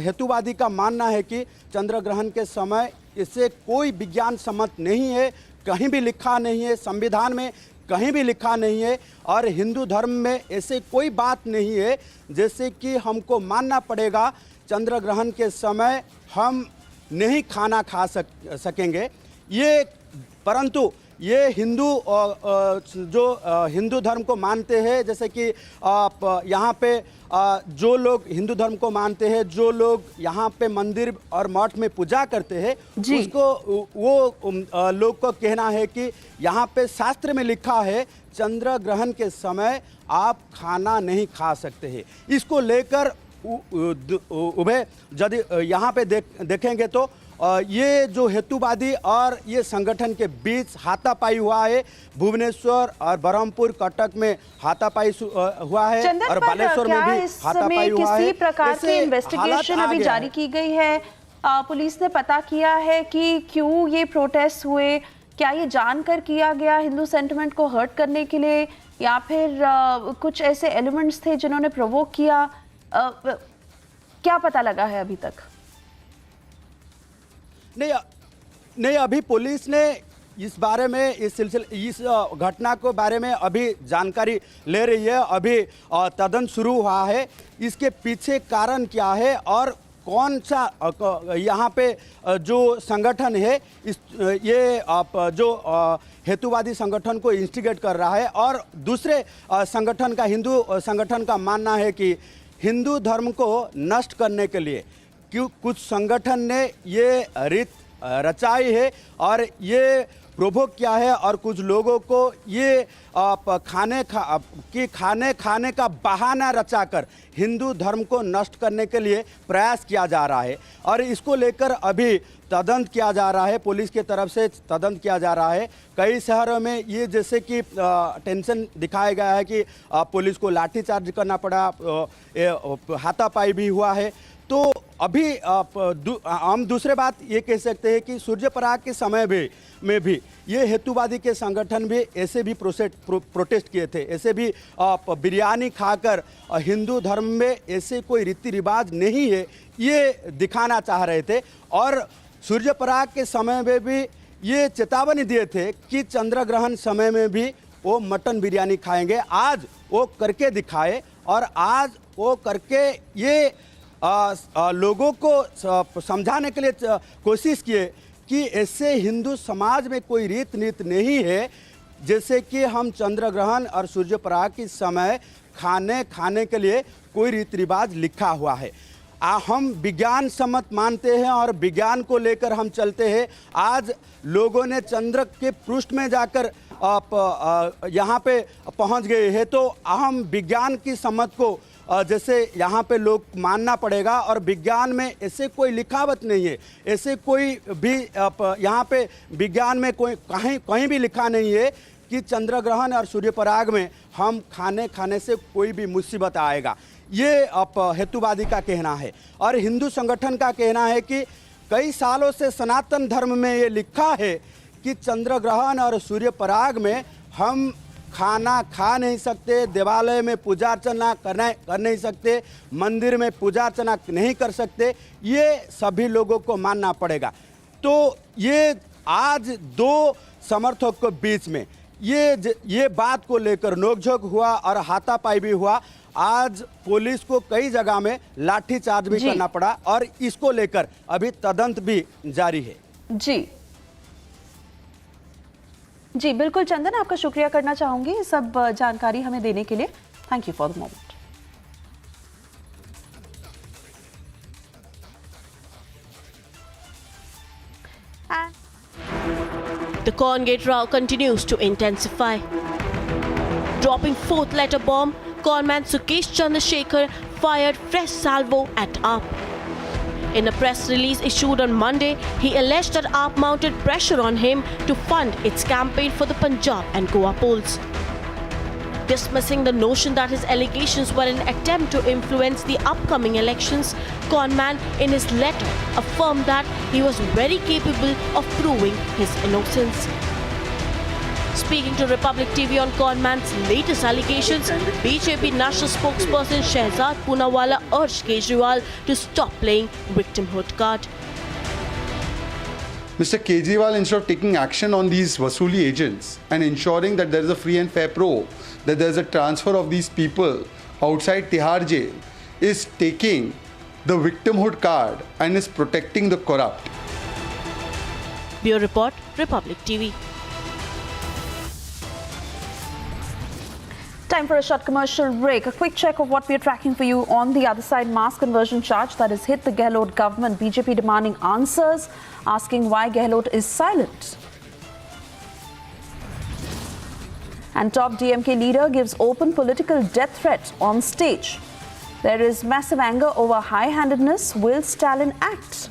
हेतुवादी का मानना है कि चंद्र ग्रहण के समय इससे कोई विज्ञान सम्मत नहीं है, कहीं भी लिखा नहीं है, संविधान में कहीं भी लिखा नहीं है, और हिंदू धर्म में ऐसे कोई बात नहीं है जैसे कि हमको मानना पड़ेगा चंद्र ग्रहण के समय हम नहीं खाना खा सकेंगे। ये परंतु ये हिंदू जो हिंदू धर्म को मानते हैं, जैसे कि यहाँ पे जो लोग हिंदू धर्म को मानते हैं, जो लोग यहाँ पे मंदिर और मठ में पूजा करते हैं, उसको वो लोग को कहना है कि यहाँ पे शास्त्र में लिखा है चंद्र ग्रहण के समय आप खाना नहीं खा सकते हैं। इसको लेकर उभय यदि यहाँ पे देखेंगे तो ये जो हेतुवादी और ये संगठन के बीच हाथापाई हुआ है। भुवनेश्वर और बरहमपुर, कटक में हाथापाई हुआ है और बालेश्वर में भी हाथापाई हुआ है। किसी प्रकार की इन्वेस्टिगेशन अभी जारी की गई है? पुलिस ने पता किया है कि क्यों ये प्रोटेस्ट हुए? क्या ये जानकर किया गया हिंदू सेंटिमेंट को हर्ट करने के लिए, या फिर कुछ ऐसे एलिमेंट्स थे जिन्होंने प्रोवोक किया? क्या पता लगा है अभी तक? नहीं, अभी पुलिस ने इस बारे में इस घटना को बारे में अभी जानकारी ले रही है। अभी तदंत शुरू हुआ है। इसके पीछे कारण क्या है और कौन सा यहाँ पे जो संगठन है ये जो हेतुवादी संगठन को इंस्टिगेट कर रहा है, और दूसरे संगठन का हिंदू संगठन का मानना है कि हिंदू धर्म को नष्ट करने के लिए क्यों कुछ संगठन ने ये रीत रचाई है और ये प्रोवोक किया है, और कुछ लोगों को ये खाने का बहाना रचाकर हिंदू धर्म को नष्ट करने के लिए प्रयास किया जा रहा है। और इसको लेकर अभी तदंत किया जा रहा है, पुलिस की तरफ से तदंत किया जा रहा है। कई शहरों में ये जैसे कि टेंशन दिखाया गया है कि पुलिस को लाठीचार्ज करना पड़ा, हाथापाई भी हुआ है। तो अभी हम दूसरे बात ये कह सकते हैं कि सूर्यपराग के समय में भी ये हेतुवादी के संगठन भी ऐसे भी प्रोटेस्ट किए थे, ऐसे भी बिरयानी खाकर हिंदू धर्म में ऐसे कोई रीति रिवाज नहीं है ये दिखाना चाह रहे थे। और सूर्यपराग के समय में भी ये चेतावनी दिए थे कि चंद्र ग्रहण समय में भी वो मटन बिरयानी खाएंगे। आज वो करके दिखाए और आज वो करके ये लोगों को समझाने के लिए कोशिश किए कि ऐसे हिंदू समाज में कोई रीत नीति नहीं है, जैसे कि हम चंद्र ग्रहण और सूर्यपराग के समय खाने के लिए कोई रीति रिवाज लिखा हुआ है। हम विज्ञान सम्मत मानते हैं और विज्ञान को लेकर हम चलते हैं। आज लोगों ने चंद्र के पृष्ठ में जाकर यहाँ पे पहुँच गए हैं, तो हम विज्ञान की सम्मत को जैसे यहाँ पे लोग मानना पड़ेगा। और विज्ञान में ऐसे कोई लिखावट नहीं है, ऐसे कोई भी यहाँ पे विज्ञान में कोई कहीं भी लिखा नहीं है कि चंद्र ग्रहण और सूर्यपराग में हम खाने से कोई भी मुसीबत आएगा। ये हेतुवादी का कहना है। और हिंदू संगठन का कहना है कि कई सालों से सनातन धर्म में ये लिखा है कि चंद्र ग्रहण और सूर्यपराग में हम खाना खा नहीं सकते, देवालय में पूजा अर्चना कर नहीं सकते, मंदिर में पूजा अर्चना नहीं कर सकते, ये सभी लोगों को मानना पड़ेगा। तो ये आज दो समर्थकों के बीच में ये बात को लेकर नोकझोंक हुआ और हाथापाई भी हुआ। आज पुलिस को कई जगह में लाठीचार्ज भी करना पड़ा और इसको लेकर अभी तदंत भी जारी है। जी बिल्कुल चंदन, आपका शुक्रिया करना चाहूंगी सब जानकारी हमें देने के लिए। Thank you for the moment. The Corngate row continues to intensify. Dropping fourth letter bomb, conman Sukesh Chandrasekhar fired fresh salvo at AAP. In a press release issued on Monday, he alleged that AAP mounted pressure on him to fund its campaign for the Punjab and Goa polls. Dismissing the notion that his allegations were an attempt to influence the upcoming elections, Conman in his letter affirmed that he was very capable of proving his innocence. Speaking to Republic TV on Conman's latest allegations, BJP national spokesperson Shehzad Poonawalla urged Kejriwal to stop playing victimhood card. Mr. Kejriwal, instead of taking action on these Vasuli agents and ensuring that there is a free and fair probe, that there is a transfer of these people outside Tihar jail, is taking the victimhood card and is protecting the corrupt. Bureau Report, Republic TV. Time for a short commercial break. A quick check of what we are tracking for you on the other side. Mass conversion charge that has hit the Gehlot government. BJP demanding answers, asking why Gehlot is silent. And top DMK leader gives open political death threat on stage. There is massive anger over high-handedness. Will Stalin act?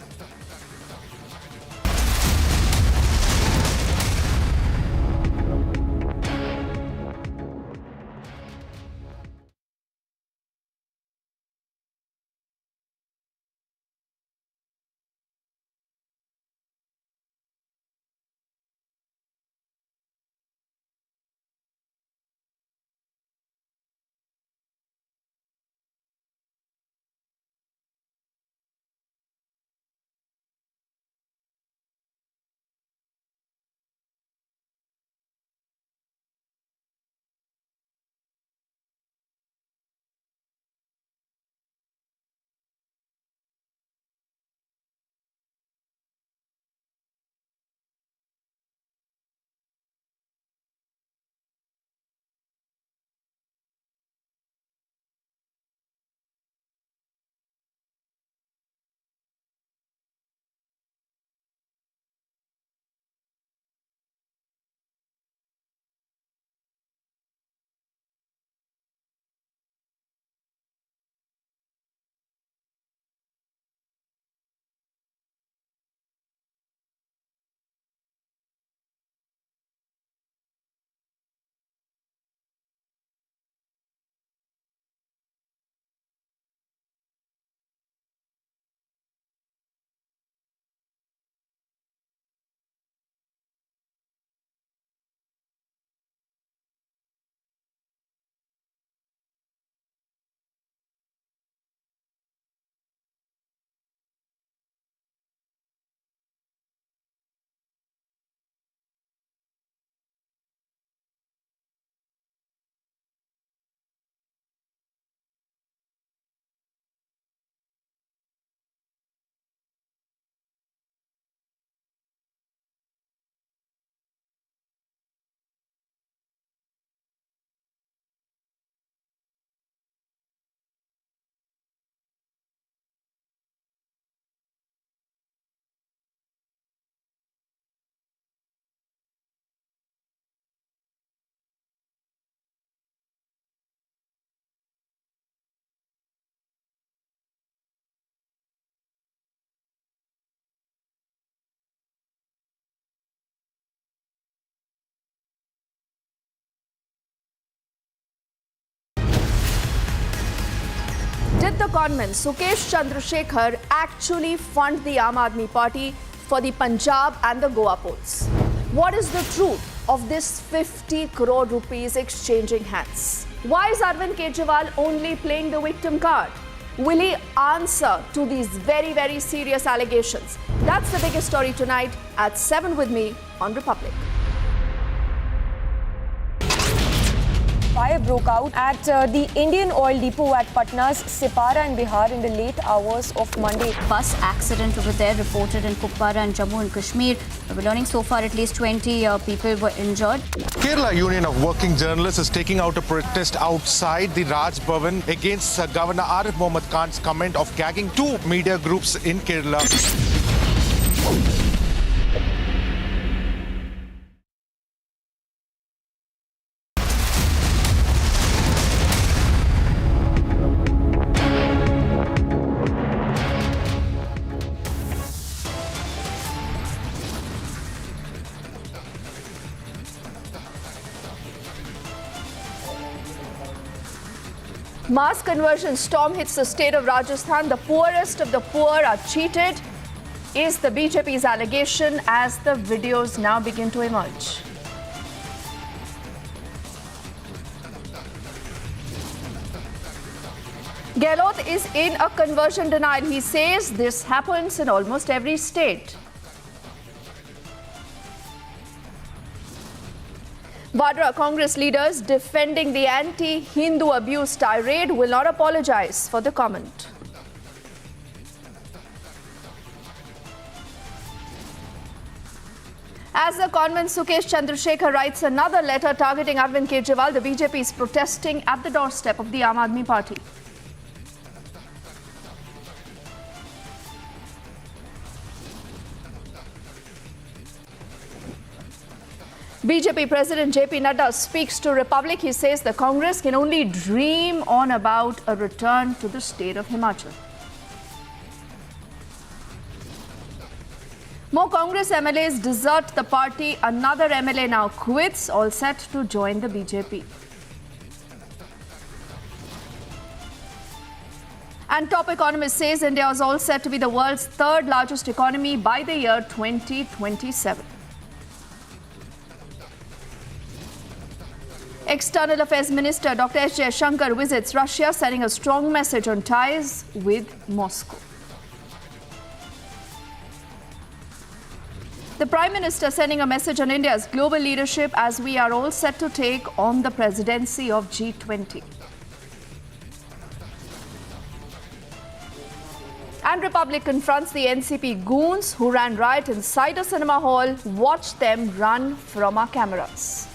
Did the conman Sukesh Chandrasekhar actually fund the Aam Aadmi Party for the Punjab and the Goa polls? What is the truth of this 50 crore rupees exchanging hands? Why is Arvind Kejriwal only playing the victim card? Will he answer to these very, very serious allegations? That's the biggest story tonight at 7 with me on Republic. Fire broke out at the Indian Oil Depot at Patna's Sipara in Bihar in the late hours of Monday. Bus accident over there reported in Kupwara and Jammu and Kashmir. We're learning so far at least 20 people were injured. Kerala Union of Working Journalists is taking out a protest outside the Raj Bhavan against Governor Arif Mohammad Khan's comment of gagging two media groups in Kerala. Mass conversion storm hits the state of Rajasthan. The poorest of the poor are cheated, is the BJP's allegation as the videos now begin to emerge. Gehlot is in a conversion denial. He says this happens in almost every state. Vadra Congress leaders defending the anti-Hindu abuse tirade will not apologize for the comment. As the conman Sukesh Chandrasekhar writes another letter targeting Arvind Kejriwal, the BJP is protesting at the doorstep of the Aam Aadmi Party. BJP President JP Nadda speaks to Republic. He says the Congress can only dream on about a return to the state of Himachal. More Congress MLAs desert the party. Another MLA now quits, all set to join the BJP. And top economist says India is all set to be the world's third largest economy by the year 2027. External Affairs Minister Dr. S. Shankar visits Russia, sending a strong message on ties with Moscow. The Prime Minister sending a message on India's global leadership as we are all set to take on the presidency of G20. And Republic confronts the NCP goons who ran riot inside a cinema hall. Watch them run from our cameras.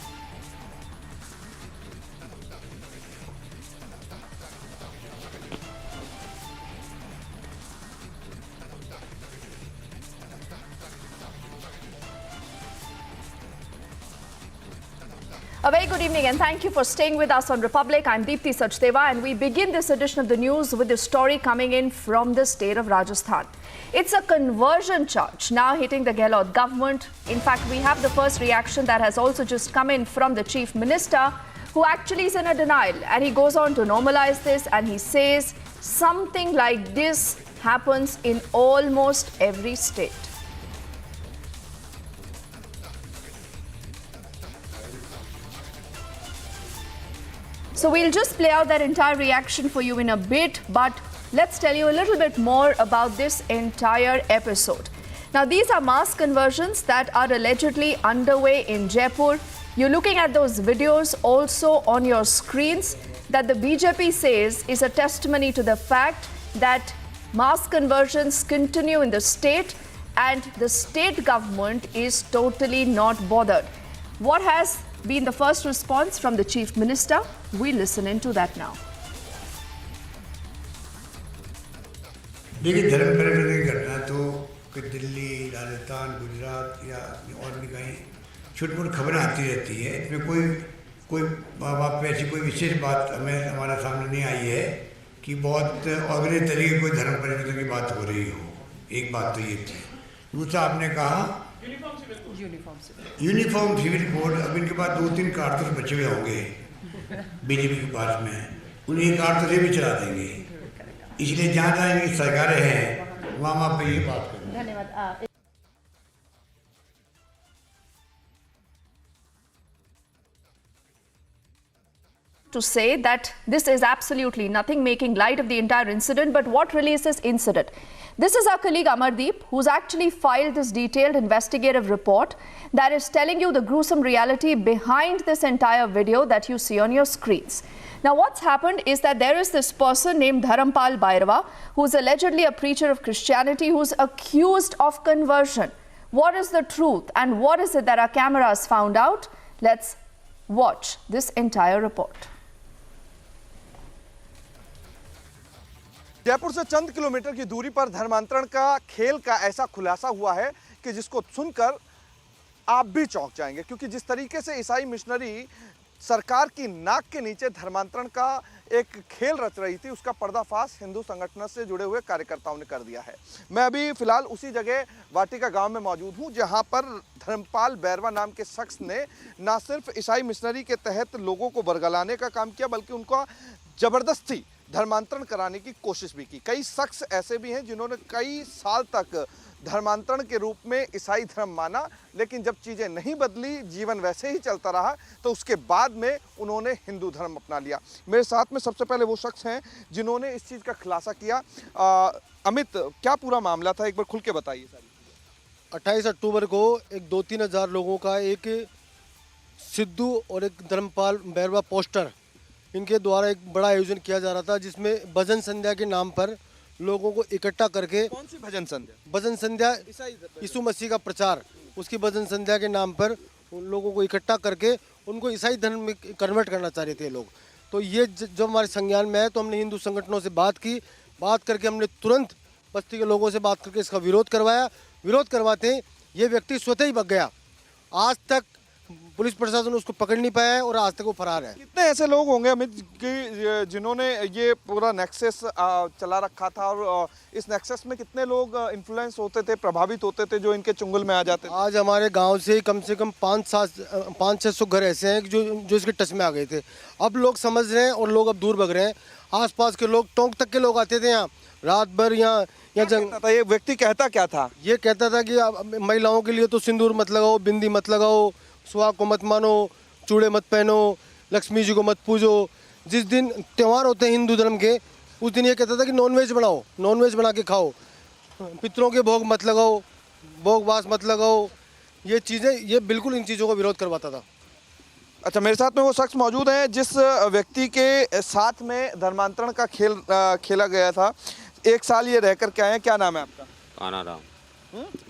A very good evening and thank you for staying with us on Republic. I'm Deepti Sachdeva and we begin this edition of the news with a story coming in from the state of Rajasthan. It's a conversion charge now hitting the Gehlot government. In fact, we have the first reaction that has also just come in from the Chief Minister, who actually is in a denial, and he goes on to normalize this and he says something like this happens in almost every state. So we'll just play out that entire reaction for you in a bit, but let's tell you a little bit more about this entire episode. Now, these are mass conversions that are allegedly underway in Jaipur. You're looking at those videos also on your screens that the BJP says is a testimony to the fact that mass conversions continue in the state and the state government is totally not bothered. What has been the first response from the Chief Minister? We listen into that now. देखिए, धर्म परिवर्तन की घटना तो कि दिल्ली, राजस्थान, गुजरात या और भी कहीं छोटी-मोटी खबरें आती रहती है। इसमें कोई वहाँ पे ऐसी कोई विशेष बात हमारे सामने नहीं आई है कि बहुत ऑर्गेनाइज तरीके कोई धर्म परिवर्तन की बात हो रही हो। एक बात तो ये थी। दूसरा आपने कहा यूनिफॉर्म सिविल कोड। अब इनके पास 2-3 कारतूस बचे हुए होंगे बीजेपी के पास में, उन्हीं कारतूस भी चला देंगे। इसलिए जहाँ जहाँ इनकी सरकारें हैं वहाँ पे ये बात करें। धन्यवाद। To say that this is absolutely nothing, making light of the entire incident. But what really is this incident? This is our colleague Amardeep, who's actually filed this detailed investigative report that is telling you the gruesome reality behind this entire video that you see on your screens. Now, what's happened is that there is this person named Dharampal Bhairava, who's allegedly a preacher of Christianity, who's accused of conversion. What is the truth and what is it that our cameras found out? Let's watch this entire report. Jaipur से चंद kilometre की दूरी पर धर्मांतरण का खेल का ऐसा खुलासा हुआ है कि जिसको सुनकर आप भी चौंक जाएंगे, क्योंकि जिस तरीके से ईसाई मिशनरी सरकार की नाक के नीचे धर्मांतरण का एक खेल रच रही थी, उसका पर्दाफाश हिंदू संगठन से जुड़े हुए कार्यकर्ताओं ने कर दिया है। मैं अभी फिलहाल उसी जगह वाटिका गांव में मौजूद हूं, जहां पर धर्मपाल बैरवा नाम के शख्स ने न सिर्फ ईसाई मिशनरी के तहत लोगों को बरगलाने का काम किया, बल्कि उनका जबरदस्ती धर्मांतरण कराने की कोशिश भी की। कई शख्स ऐसे भी हैं जिन्होंने कई साल तक धर्मांतरण के रूप में ईसाई धर्म माना, लेकिन जब चीज़ें नहीं बदली, जीवन वैसे ही चलता रहा, तो उसके बाद में उन्होंने हिंदू धर्म अपना लिया। मेरे साथ में सबसे पहले वो शख्स हैं जिन्होंने इस चीज़ का खुलासा किया। अमित, क्या पूरा मामला था, एक बार खुल के बताइए सारी। 28 अक्टूबर को एक 2-3 हज़ार लोगों का एक सिद्धू और एक धर्मपाल बैरवा पोस्टर, इनके द्वारा एक बड़ा आयोजन किया जा रहा था, जिसमें भजन संध्या के नाम पर लोगों को इकट्ठा करके। कौन सी भजन संध्या? भजन संध्या, यीशु मसीह का प्रचार। उसकी भजन संध्या के नाम पर उन लोगों को इकट्ठा करके उनको ईसाई धर्म में कन्वर्ट करना चाह रहे थे लोग। तो ये जो हमारे संज्ञान में है, तो हमने हिंदू संगठनों से बात की, बात करके हमने तुरंत बस्ती के लोगों से बात करके इसका विरोध करवाया। विरोध करवाते ये व्यक्ति स्वतः ही भाग गया। आज तक पुलिस प्रशासन उसको पकड़ नहीं पाया है और आज तक वो फरार है। कितने ऐसे लोग होंगे अमित कि जिन्होंने ये पूरा नेक्सस चला रखा था, और इस नेक्सस में कितने लोग इन्फ्लुएंस होते थे, प्रभावित होते थे, जो इनके चुंगल में आ जाते थे? आज हमारे गांव से कम 500-600 घर ऐसे हैं जो इसके टच में आ गए थे। अब लोग समझ रहे हैं और लोग अब दूर भाग रहे हैं। आसपास के लोग, टोंक तक के लोग आते थे यहाँ रात भर। यहाँ ये व्यक्ति कहता क्या था? ये कहता था कि महिलाओं के लिए तो सिंदूर मत लगाओ, बिंदी मत लगाओ, सुहाग को मत मानो, चूड़े मत पहनो, लक्ष्मी जी को मत पूजो। जिस दिन त्यौहार होते हैं हिंदू धर्म के, उस दिन ये कहता था कि नॉनवेज बनाओ, नॉनवेज बना के खाओ, पितरों के भोग मत लगाओ, भोग वास मत लगाओ। ये चीज़ें, ये बिल्कुल इन चीज़ों का विरोध करवाता था। अच्छा, मेरे साथ में वो शख्स मौजूद हैं जिस व्यक्ति के साथ में धर्मांतरण का खेल खेला गया था। 1 साल ये रह कर के आए हैं। क्या नाम है आपका? काना राम।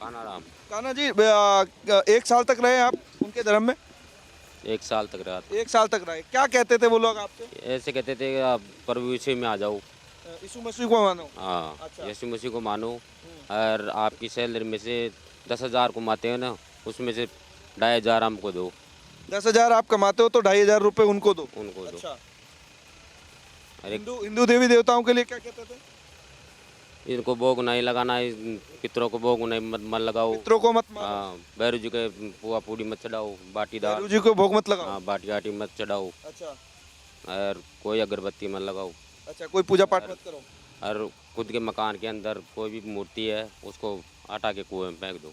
काना राम। काना जी, 1 साल तक रहे आप उनके धर्म में? 1 साल तक रहा। 1 साल तक रहे। क्या कहते थे वो लोग आपसे? ऐसे कहते थे कि आप प्रभु यीशु में आ जाओ, यीशु मसीह को मानो। हाँ, अच्छा। यीशु मसीह को मानो, और आपकी सैलरी में से 10,000 कमाते हो ना, उसमें से 2,500 हमको दो। 10,000 आप कमाते हो तो 2,500 रुपये उनको दो। उनको दो। अच्छा। अरे हिंदू देवी देवताओं के लिए क्या कहते थे? इनको भोग नहीं लगाना, पितरों को भोग नहीं मत लगाओ, पितरों को मत मारो। हाँ, भैरू जी के पुआ पूड़ी मत चढ़ाओ, बाटी दाल, भैरू जी को भोग मत लगाओ। हाँ, बाटी आटी मत चढ़ाओ। अच्छा। और कोई अगरबत्ती मत लगाओ। अच्छा, कोई पूजा पाठ मत करो। और खुद के मकान के अंदर कोई भी मूर्ति है उसको हटा के कुएं में फेंक दो।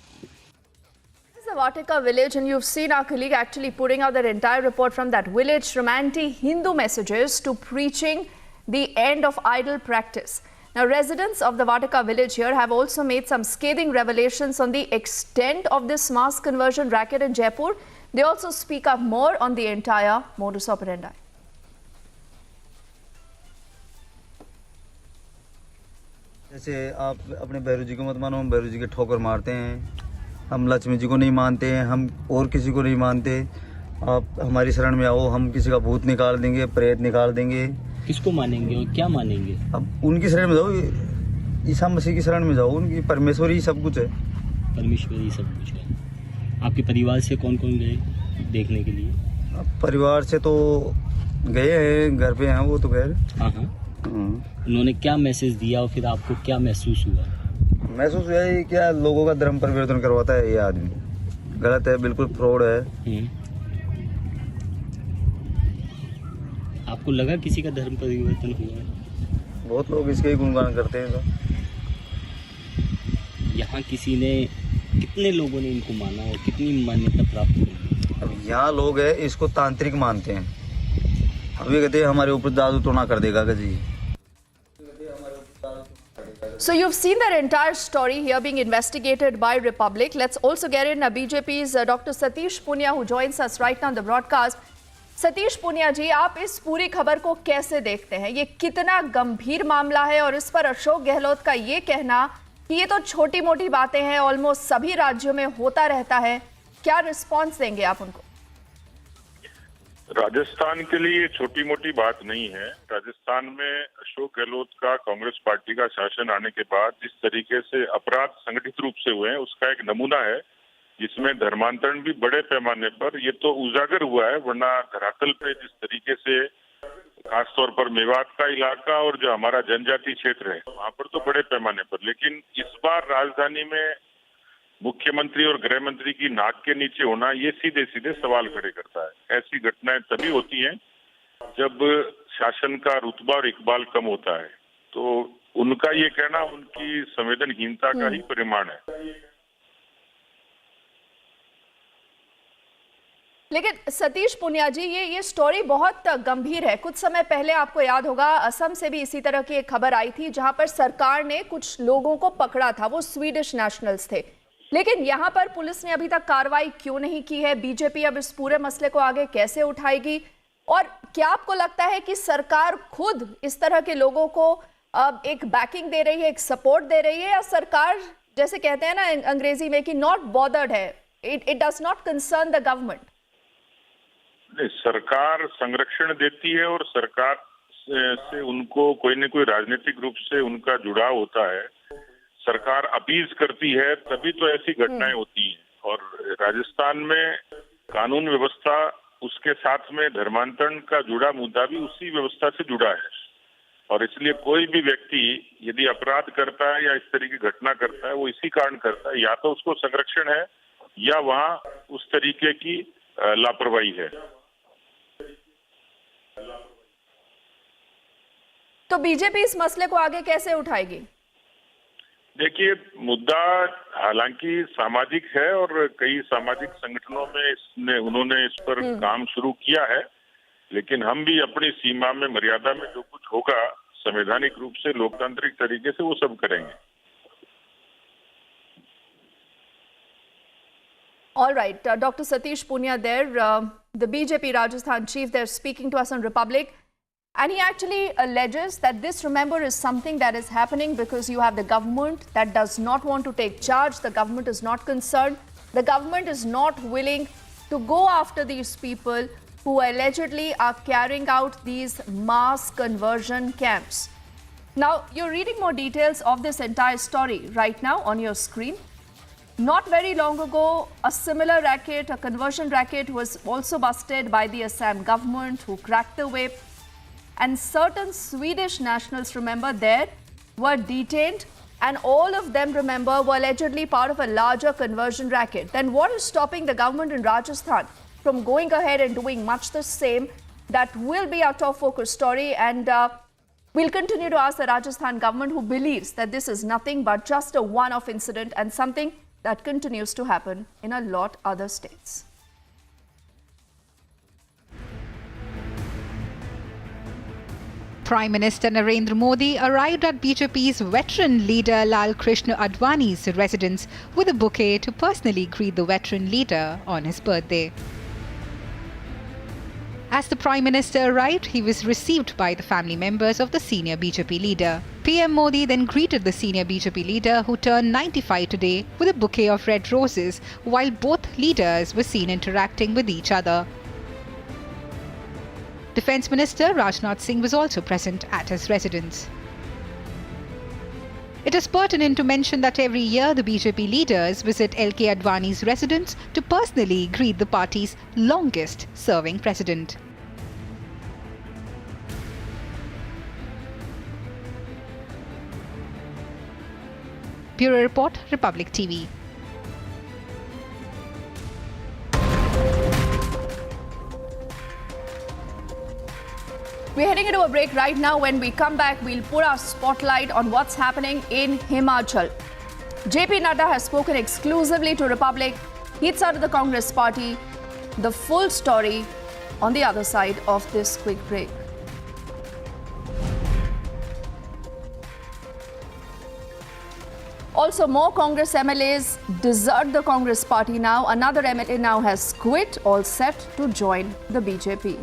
The Vatika village, and you've seen our colleague actually putting out their entire report from that village, from anti-Hindu messages to preaching the end of idol practice. Now, residents of the Vatika village here have also made some scathing revelations on the extent of this mass conversion racket in Jaipur. They also speak up more on the entire modus operandi. जैसे आप अपने भैरू जी को मत मानो, हम भैरू जी के ठोकर मारते हैं। हम लक्ष्मी जी को नहीं मानते हैं, हम और किसी को नहीं मानते। आप हमारी शरण में आओ, हम किसी का भूत निकाल देंगे, प्रेत निकाल देंगे। किसको मानेंगे और क्या मानेंगे? अब उनकी शरण में जाओ, ईसा मसीह की शरण में जाओ। उनकी परमेश्वर ही सब कुछ है। परमेश्वर ही सब कुछ है। आपके परिवार से कौन कौन गए देखने के लिए? परिवार से तो गए हैं, घर पे हैं वो तो गए। हाँ हाँ। उन्होंने क्या मैसेज दिया और फिर आपको क्या महसूस हुआ? महसूस हुआ है क्या, लोगों का धर्म परिवर्तन करवाता है ये आदमी। गलत है, बिल्कुल फ्रॉड है। आपको लगा किसी का धर्म परिवर्तन हुआ है? बहुत लोग इसके ही गुणगान करते हैं। तो यहाँ किसी ने, कितने लोगों ने इनको माना और कितनी मान्यता प्राप्त की? अब यहाँ लोग हैं इसको तांत्रिक मानते हैं। अब ये कहते हैं हमारे ऊपर जादू टोना कर देगा जी। So you've seen that entire story here being investigated by Republic. Let's also get in BJP's Dr. Satish Punia, who joins us right now on the broadcast. Satish Punia जी, आप इस पूरी खबर को कैसे देखते हैं? ये कितना गंभीर मामला है, और इस पर अशोक गहलोत का ये कहना कि ये तो छोटी मोटी बातें हैं, ऑलमोस्ट सभी राज्यों में होता रहता है, क्या रिस्पॉन्स देंगे आप उनको? राजस्थान के लिए छोटी मोटी बात नहीं है। राजस्थान में अशोक गहलोत का कांग्रेस पार्टी का शासन आने के बाद जिस तरीके से अपराध संगठित रूप से हुए हैं, उसका एक नमूना है, जिसमें धर्मांतरण भी बड़े पैमाने पर ये तो उजागर हुआ है। वरना धरातल पे जिस तरीके से खासतौर पर मेवात का इलाका और जो हमारा जनजातीय क्षेत्र है, वहां पर तो बड़े पैमाने पर। लेकिन इस बार राजधानी में मुख्यमंत्री और गृह मंत्री की नाक के नीचे होना, ये सीधे सीधे सवाल खड़े करता है। ऐसी घटनाएं तभी होती हैं जब शासन का रुतबा और इकबाल कम होता है। तो उनका ये कहना उनकी संवेदनहीनता का ही परिमाण है। लेकिन सतीश पुनिया जी, ये स्टोरी बहुत गंभीर है। कुछ समय पहले आपको याद होगा, असम से भी इसी तरह की एक खबर आई थी, जहां पर सरकार ने कुछ लोगों को पकड़ा था, वो स्वीडिश नेशनल्स थे। लेकिन यहां पर पुलिस ने अभी तक कार्रवाई क्यों नहीं की है? बीजेपी अब इस पूरे मसले को आगे कैसे उठाएगी? और क्या आपको लगता है कि सरकार खुद इस तरह के लोगों को एक बैकिंग दे रही है, एक सपोर्ट दे रही है, या सरकार जैसे कहते हैं ना अंग्रेजी में कि नॉट बॉदर्ड है, it does not concern the government. नहीं, सरकार संरक्षण देती है और सरकार से उनको कोई न कोई राजनीतिक रूप से उनका जुड़ाव होता है। सरकार अपीज करती है तभी तो ऐसी घटनाएं होती हैं। और राजस्थान में कानून व्यवस्था, उसके साथ में धर्मांतरण का जुड़ा मुद्दा भी उसी व्यवस्था से जुड़ा है। और इसलिए कोई भी व्यक्ति यदि अपराध करता है या इस तरह की घटना करता है, वो इसी कारण करता है, या तो उसको संरक्षण है या वहाँ उस तरीके की लापरवाही है। तो बीजेपी इस मसले को आगे कैसे उठाएगी? देखिए, मुद्दा हालांकि सामाजिक है और कई सामाजिक संगठनों में उन्होंने इस पर काम शुरू किया है, लेकिन हम भी अपनी सीमा में, मर्यादा में जो कुछ होगा संवैधानिक रूप से, लोकतांत्रिक तरीके से, वो सब करेंगे। All right, Dr. Satish Punia there, the BJP Rajasthan chief, they're speaking to us on Republic. And he actually alleges that this, remember, is something that is happening because you have the government that does not want to take charge. The government is not concerned. The government is not willing to go after these people who allegedly are carrying out these mass conversion camps. Now, you're reading more details of this entire story right now on your screen. Not very long ago, a similar racket, a conversion racket, was also busted by the Assam government, who cracked the whip. And certain Swedish nationals, remember, there were detained, and all of them, remember, were allegedly part of a larger conversion racket. Then what is stopping the government in Rajasthan from going ahead and doing much the same? That will be our top focus story, and we'll continue to ask the Rajasthan government, who believes that this is nothing but just a one-off incident and something that continues to happen in a lot other states. Prime Minister Narendra Modi arrived at BJP's veteran leader Lal Krishna Advani's residence with a bouquet to personally greet the veteran leader on his birthday. As the Prime Minister arrived, he was received by the family members of the senior BJP leader. PM Modi then greeted the senior BJP leader, who turned 95 today, with a bouquet of red roses, while both leaders were seen interacting with each other. Defence Minister Rajnath Singh was also present at his residence. It is pertinent to mention that every year the BJP leaders visit LK Advani's residence to personally greet the party's longest-serving president. Bureau Report, Republic TV. We're heading into a break right now. When we come back, we'll put our spotlight on what's happening in Himachal. JP Nadda has spoken exclusively to Republic. He's out of the Congress party. The full story on the other side of this quick break. Also, more Congress MLAs desert the Congress party now. Another MLA now has quit, all set to join the BJP.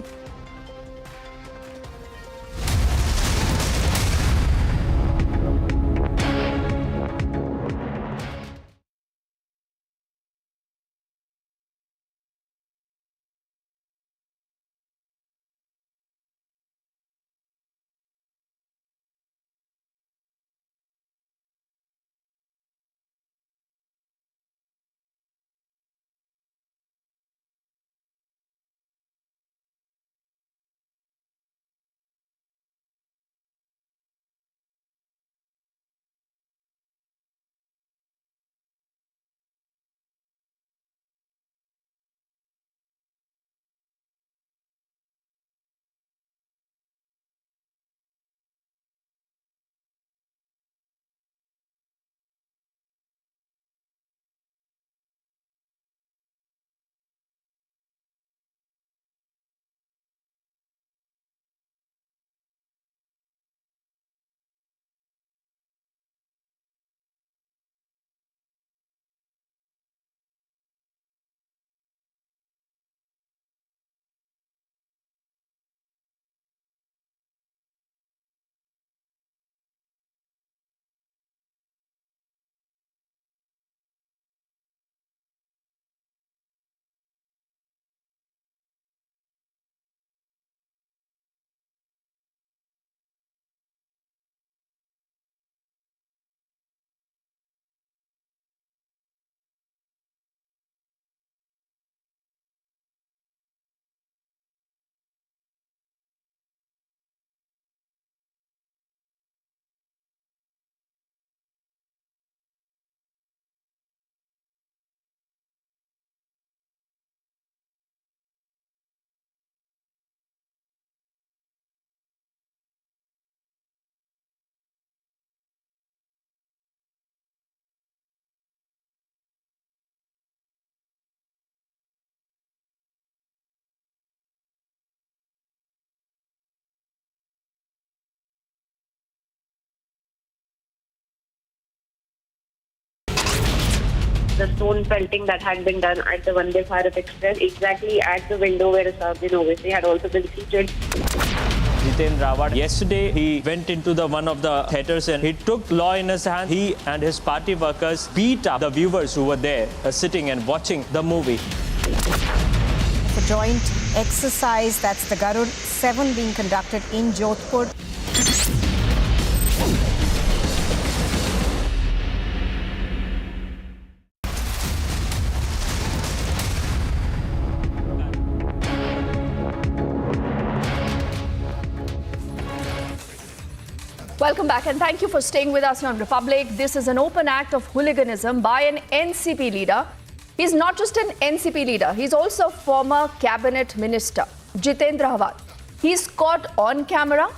the stone pelting that had been done at the Vande Bharat Express, exactly at the window where Assaduddin Owaisi had also been seated. Jitendra Rawat, yesterday he went into one of the theatres and he took law in his hand. He and his party workers beat up the viewers who were there sitting and watching the movie. The joint exercise, that's the Garud 7 being conducted in Jodhpur. Welcome back and thank you for staying with us on Republic. This is an open act of hooliganism by an NCP leader. He's not just an NCP leader, he's also former cabinet minister, Jitendra Rawat. He's caught on camera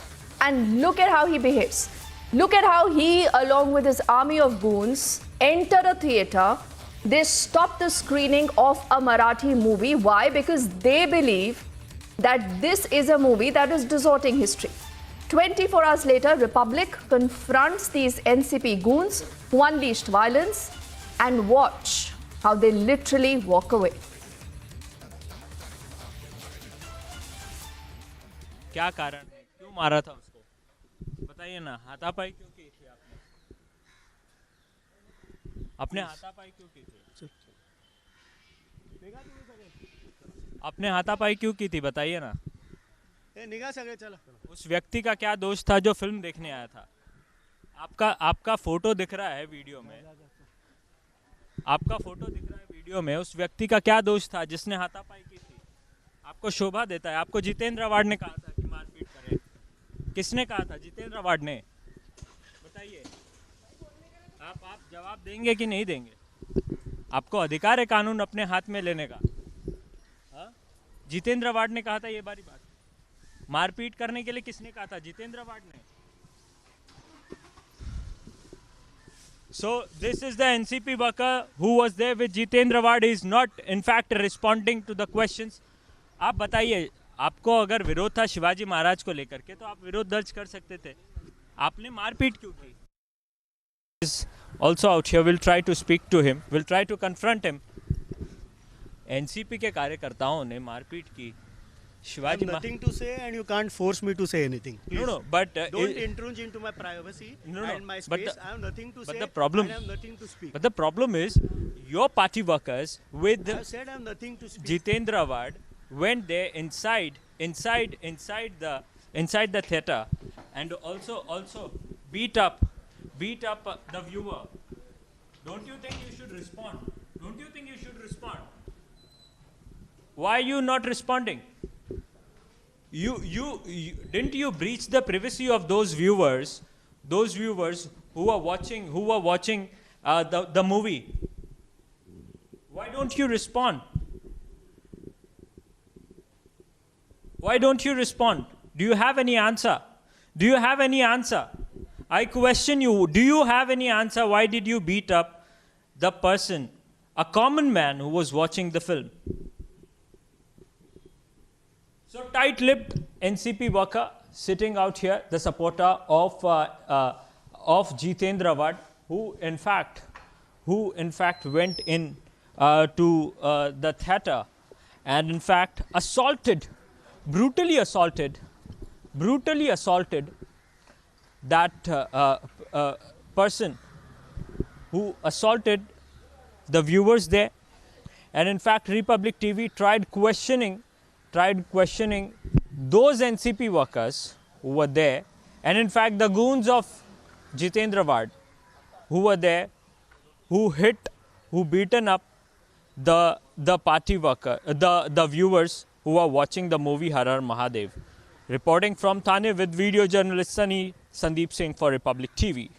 and look at how he behaves. Look at how he, along with his army of goons, enter a theatre. They stop the screening of a Marathi movie. Why? Because they believe that this is a movie that is distorting history. 24 hours later, Republic confronts these NCP goons who unleashed violence, and watch how they literally walk away. क्या कारण है? क्यों मारा था उसको? बताइए ना, हाथापाई क्यों की थी आपने? आपने हाथापाई क्यों की थी? आपने हाथापाई क्यों की थी? बताइए ना। उस व्यक्ति का क्या दोष था जो फिल्म देखने आया था? आपका फोटो दिख रहा है वीडियो में। आपका फोटो दिख रहा है वीडियो में। उस व्यक्ति का क्या दोष था जिसने हाथापाई की थी? आपको शोभा देता है? आपको जितेंद्र अवार्ड ने कहा था कि मारपीट करें? किसने कहा था? जितेंद्र अवार्ड ने। बताइए, आप जवाब देंगे कि नहीं देंगे? आपको अधिकार है कानून अपने हाथ में लेने का। जितेंद्र अवार्ड ने कहा था ये बारी बात। मारपीट करने के लिए किसने कहा था? जितेंद्र अवार्ड ने। So this is the NCP worker who was there with Jitendra Rawat. He is not in fact responding to the questions. आप बताइए, आपको अगर विरोध था शिवाजी महाराज को लेकर के तो आप विरोध दर्ज कर सकते थे। आपने मारपीट क्यों की? Is also out here. We'll try to speak to him. We'll try to confront him. NCP के कार्यकर्ताओं ने मारपीट की। Shivaji, I have nothing to say, and you can't force me to say anything. Please. No, but don't intrude into my privacy and my space. I have nothing to say. The problem, and I have nothing to speak. But the problem is, your party workers with I have said I have nothing to speak. Jitendra Rawat went there inside the theater and also beat up the viewer. Don't you think you should respond? Don't you think you should respond? Why are you not responding? You didn't you breach the privacy of those viewers who are watching the movie? Why don't you respond? Why don't you respond? Do you have any answer? Do you have any answer? I question you. Do you have any answer? Why did you beat up the person, a common man who was watching the film? So tight-lipped NCP worker sitting out here, the supporter of Jitendra Rawat, who in fact went in to the theater and in fact brutally assaulted that person who assaulted the viewers there, and in fact Republic TV tried questioning those NCP workers who were there, and in fact the goons of Jitendra Rawat who were there, who beaten up the party worker, the viewers who are watching the movie Har Har Mahadev. Reporting from Thane with video journalist Sandeep Singh for Republic TV.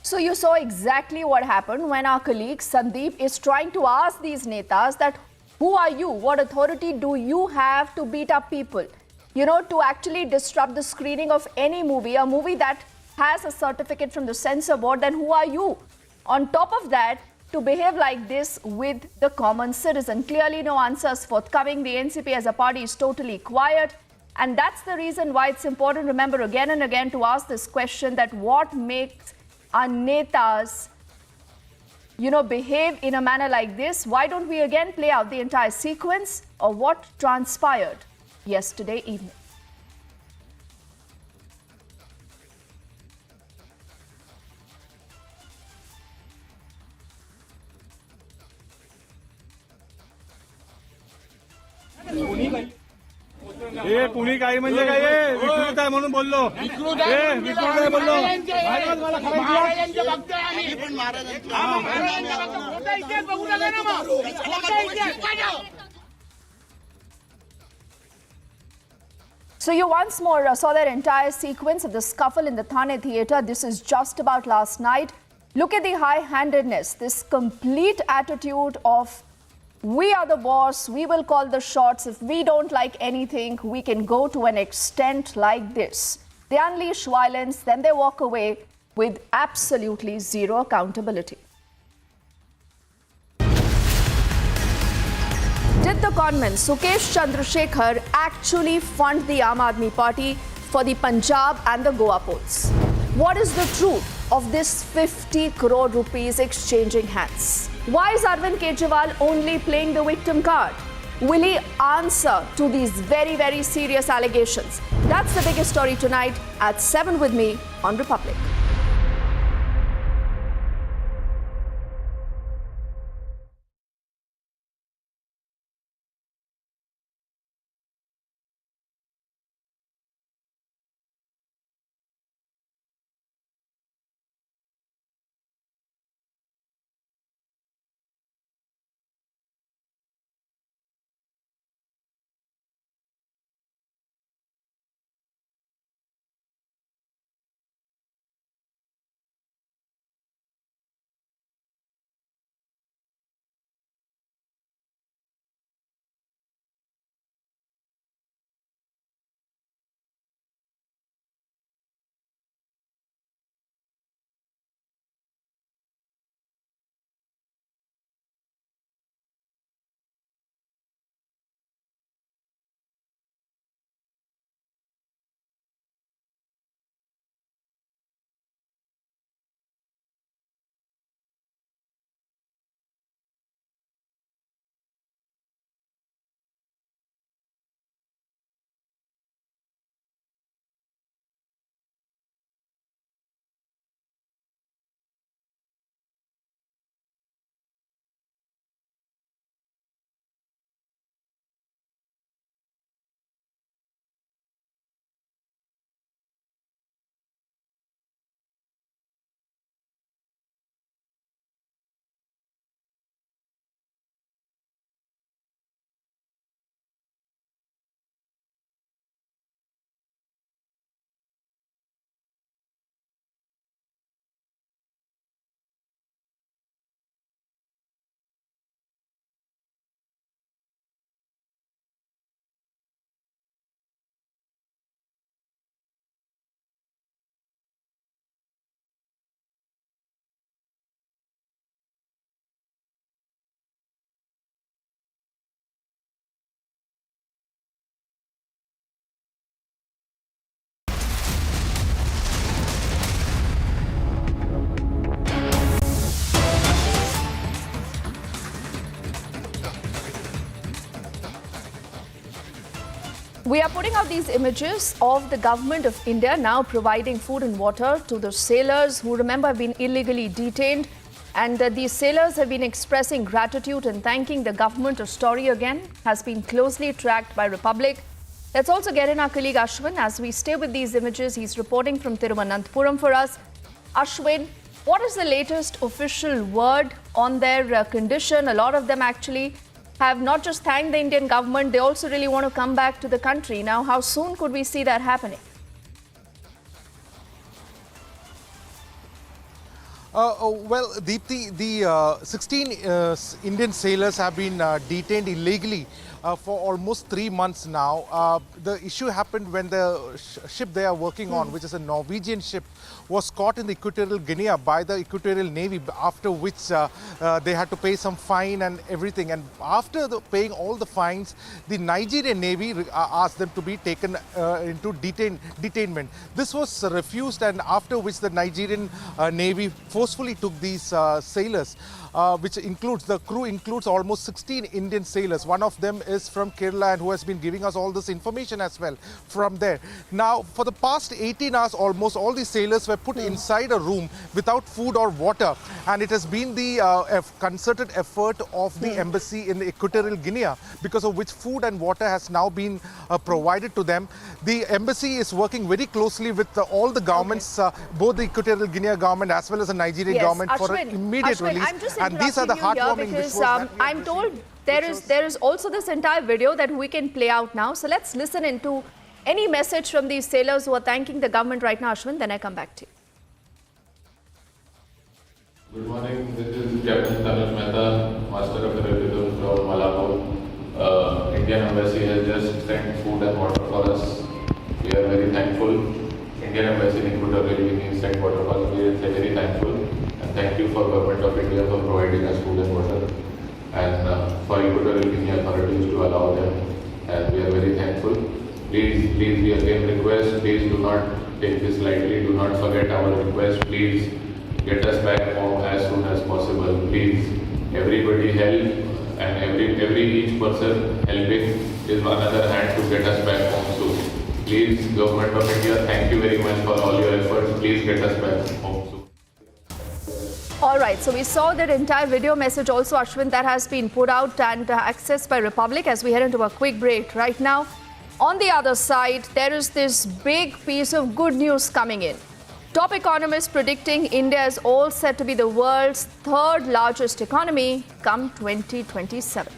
So you saw exactly what happened when our colleague Sandeep is trying to ask these netas that who are you? What authority do you have to beat up people? You know, to actually disrupt the screening of any movie, a movie that has a certificate from the censor board, then who are you? On top of that, to behave like this with the common citizen. Clearly no answers forthcoming. The NCP as a party is totally quiet. And that's the reason why it's important, remember, again and again to ask this question, that what makes our netas behave in a manner like this. Why don't we again play out the entire sequence of what transpired yesterday evening? कुणी काही म्हणजे काय विकृत आहे म्हणून बोललो विकृत आहे बोललो So you once more saw that entire sequence of the scuffle in the Thane theatre. This is just about last night. Look at the high-handedness, this complete attitude of we are the boss, we will call the shots. If we don't like anything, we can go to an extent like this. They unleash violence, then they walk away with absolutely zero accountability. Did the conman Sukesh Chandrasekhar actually fund the Aam Aadmi Party for the Punjab and the Goa polls? What is the truth of this 50 crore rupees exchanging hands? Why is Arvind Kejriwal only playing the victim card? Will he answer to these very, very serious allegations? That's the biggest story tonight at 7 with me on Republic. We are putting out these images of the government of India now providing food and water to the sailors who, remember, have been illegally detained. And these sailors have been expressing gratitude and thanking the government. A story again has been closely tracked by Republic. Let's also get in our colleague Ashwin as we stay with these images. He's reporting from Thiruvananthapuram for us. Ashwin, what is the latest official word on their condition? A lot of them actually have not just thanked the Indian government, they also really want to come back to the country. Now, how soon could we see that happening? Well, Deepthi, the 16 Indian sailors have been detained illegally for almost 3 months now. The issue happened when the ship they are working on, which is a Norwegian ship, was caught in the Equatorial Guinea by the Equatorial Navy, after which they had to pay some fine and everything. And after paying all the fines, the Nigerian Navy asked them to be taken into detainment. This was refused, and after which the Nigerian Navy forcefully took these sailors. which includes, the crew includes almost 16 Indian sailors. One of them is from Kerala and who has been giving us all this information as well from there. Now, for the past 18 hours, almost all the sailors were put inside a room without food or water, and it has been the concerted effort of the embassy in Equatorial Guinea, because of which food and water has now been provided to them. The embassy is working very closely with all the governments, both the Equatorial Guinea government as well as the Nigerian government, for an immediate release. I'm just and these are the heartwarming because visuals. I'm told there is also this entire video that we can play out now. So let's listen into any message from these sailors who are thanking the government right now, Ashwin. Then I come back to you. Good morning. This is Captain Tanuj Mehta, Master of Terrorism from Malapur. Indian Embassy has just sent food and water for us. We are very thankful. Indian Embassy in Equatorial Guinea sent water for us. We are very thankful. And thank you for Government of India for providing us food and water. And for Equatorial Guinea authorities to allow them. And we are very thankful. Please, we again request, please do not take this lightly. Do not forget our request. Please get us back home as soon as possible. Please, everybody help. And each person helping is another hand to get us back home soon. Please, Government of India, thank you very much for all your efforts. Please get us back home soon. All right, so we saw that entire video message also, Ashwin, that has been put out and accessed by Republic as we head into a quick break right now. On the other side, there is this big piece of good news coming in. Top economists predicting India is all set to be the world's third largest economy come 2027.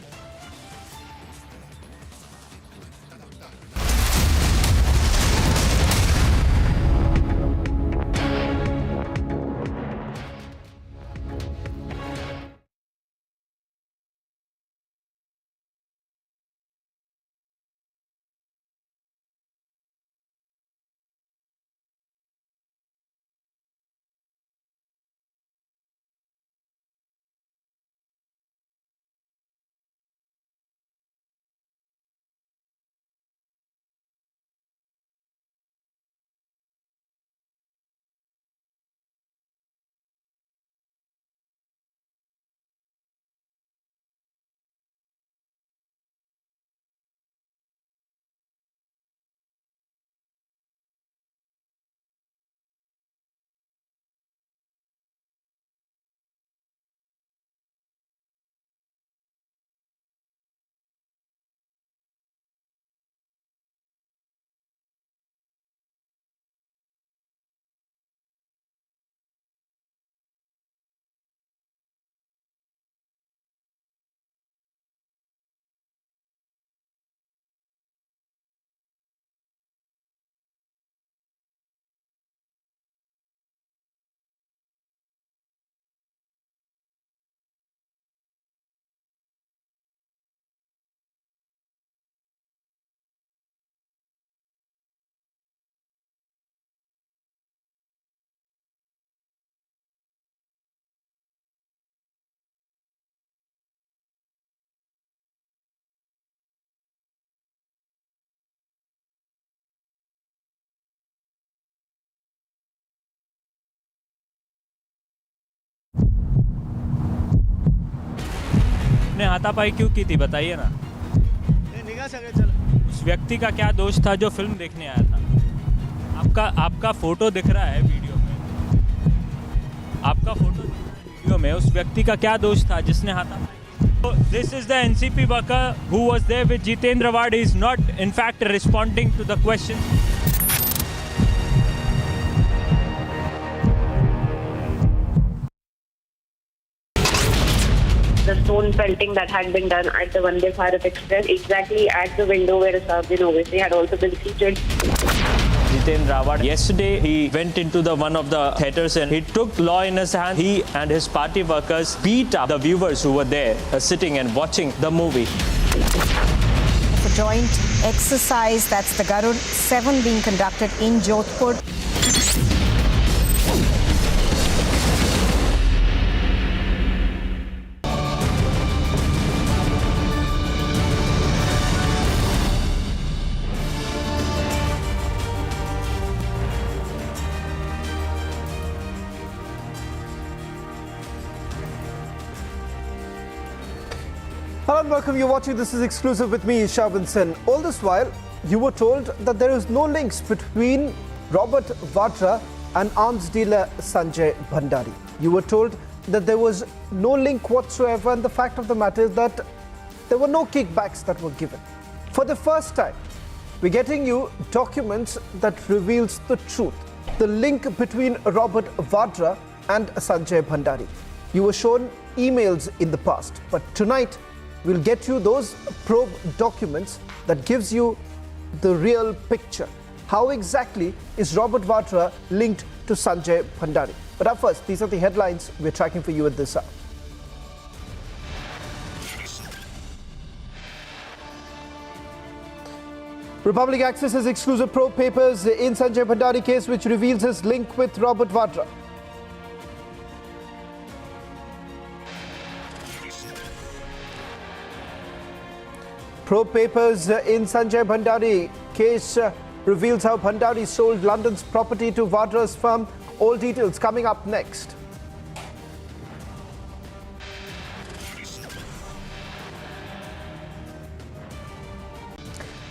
ने हाथापाई क्यों की थी बताइए ना। उस व्यक्ति का क्या दोष था जो फिल्म देखने आया था? आपका फोटो दिख रहा है वीडियो में। आपका फोटो दिख रहा है वीडियो में। उस व्यक्ति का क्या दोष था जिसने हाथापाई? This is the NCP worker who was there with Jitendra Wad. He is not, in fact, responding to the question. The stone pelting that had been done at the Vande Bharat Express, exactly at the window where Assaduddin Owaisi had also been seated. Jitendra Wad, yesterday he went into one of the theatres and he took law in his hand. He and his party workers beat up the viewers who were there sitting and watching the movie. It's a joint exercise, that's the Garud 7 being conducted in Jodhpur. Hello and welcome. You're watching This Is Exclusive with me, Shabin Sen. All this while, you were told that there is no links between Robert Vadra and arms dealer Sanjay Bhandari. You were told that there was no link whatsoever, and the fact of the matter is that there were no kickbacks that were given. For the first time, we're getting you documents that reveals the truth, the link between Robert Vadra and Sanjay Bhandari. You were shown emails in the past, but tonight we'll get you those probe documents that gives you the real picture. How exactly is Robert Vadra linked to Sanjay Bhandari? But up first, these are the headlines we're tracking for you at this hour. Republic accesses exclusive probe papers in Sanjay Bhandari case which reveals his link with Robert Vadra. Probe papers in Sanjay Bhandari case reveals how Bhandari sold London's property to Vadra's firm. All details coming up next.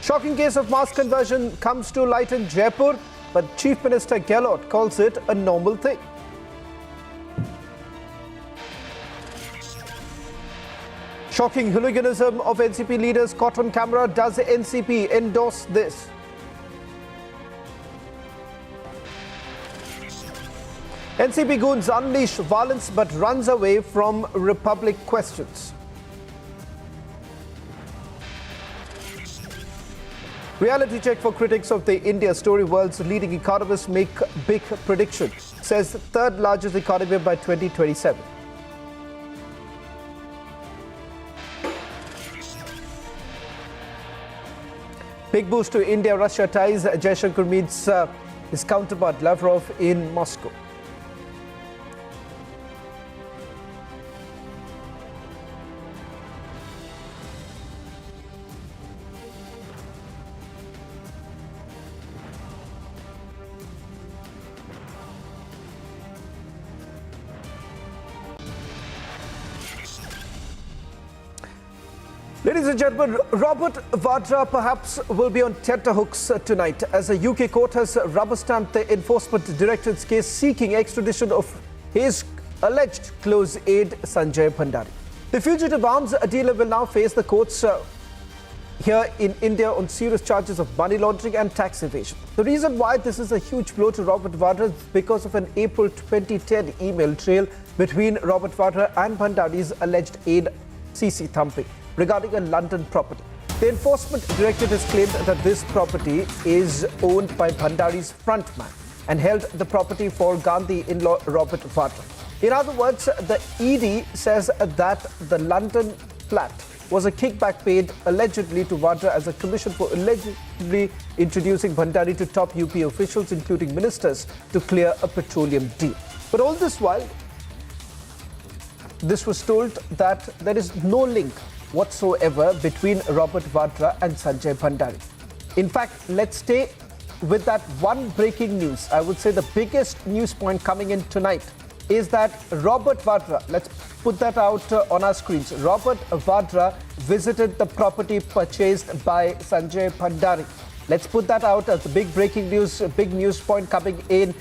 Shocking case of mass conversion comes to light in Jaipur, but Chief Minister Gehlot calls it a normal thing. Shocking hooliganism of NCP leaders caught on camera. Does the NCP endorse this? NCP goons unleash violence but runs away from Republic questions. Reality check for critics of the India story. World's leading economists make big prediction. Says third largest economy by 2027. Big boost to India-Russia ties. Jaishankar meets his counterpart Lavrov in Moscow. Ladies and gentlemen, Robert Vadra perhaps will be on tenterhooks tonight as a UK court has rubber-stamped the Enforcement Directorate's case seeking extradition of his alleged close aide Sanjay Bhandari. The fugitive arms dealer will now face the courts here in India on serious charges of money laundering and tax evasion. The reason why this is a huge blow to Robert Vadra is because of an April 2010 email trail between Robert Vadra and Bhandari's alleged aide CC Thampi regarding a London property. The Enforcement Directorate has claimed that this property is owned by Bhandari's frontman and held the property for Gandhi in-law Robert Vadra. In other words, the ED says that the London flat was a kickback paid allegedly to Vadra as a commission for allegedly introducing Bhandari to top UP officials, including ministers, to clear a petroleum deal. But all this while, this was told that there is no link whatsoever between Robert Vadra and Sanjay Bhandari. In fact, let's stay with that one breaking news. I would say the biggest news point coming in tonight is that Robert Vadra, let's put that out on our screens. Robert Vadra visited the property purchased by Sanjay Bhandari. Let's put that out as the big breaking news, big news point coming in.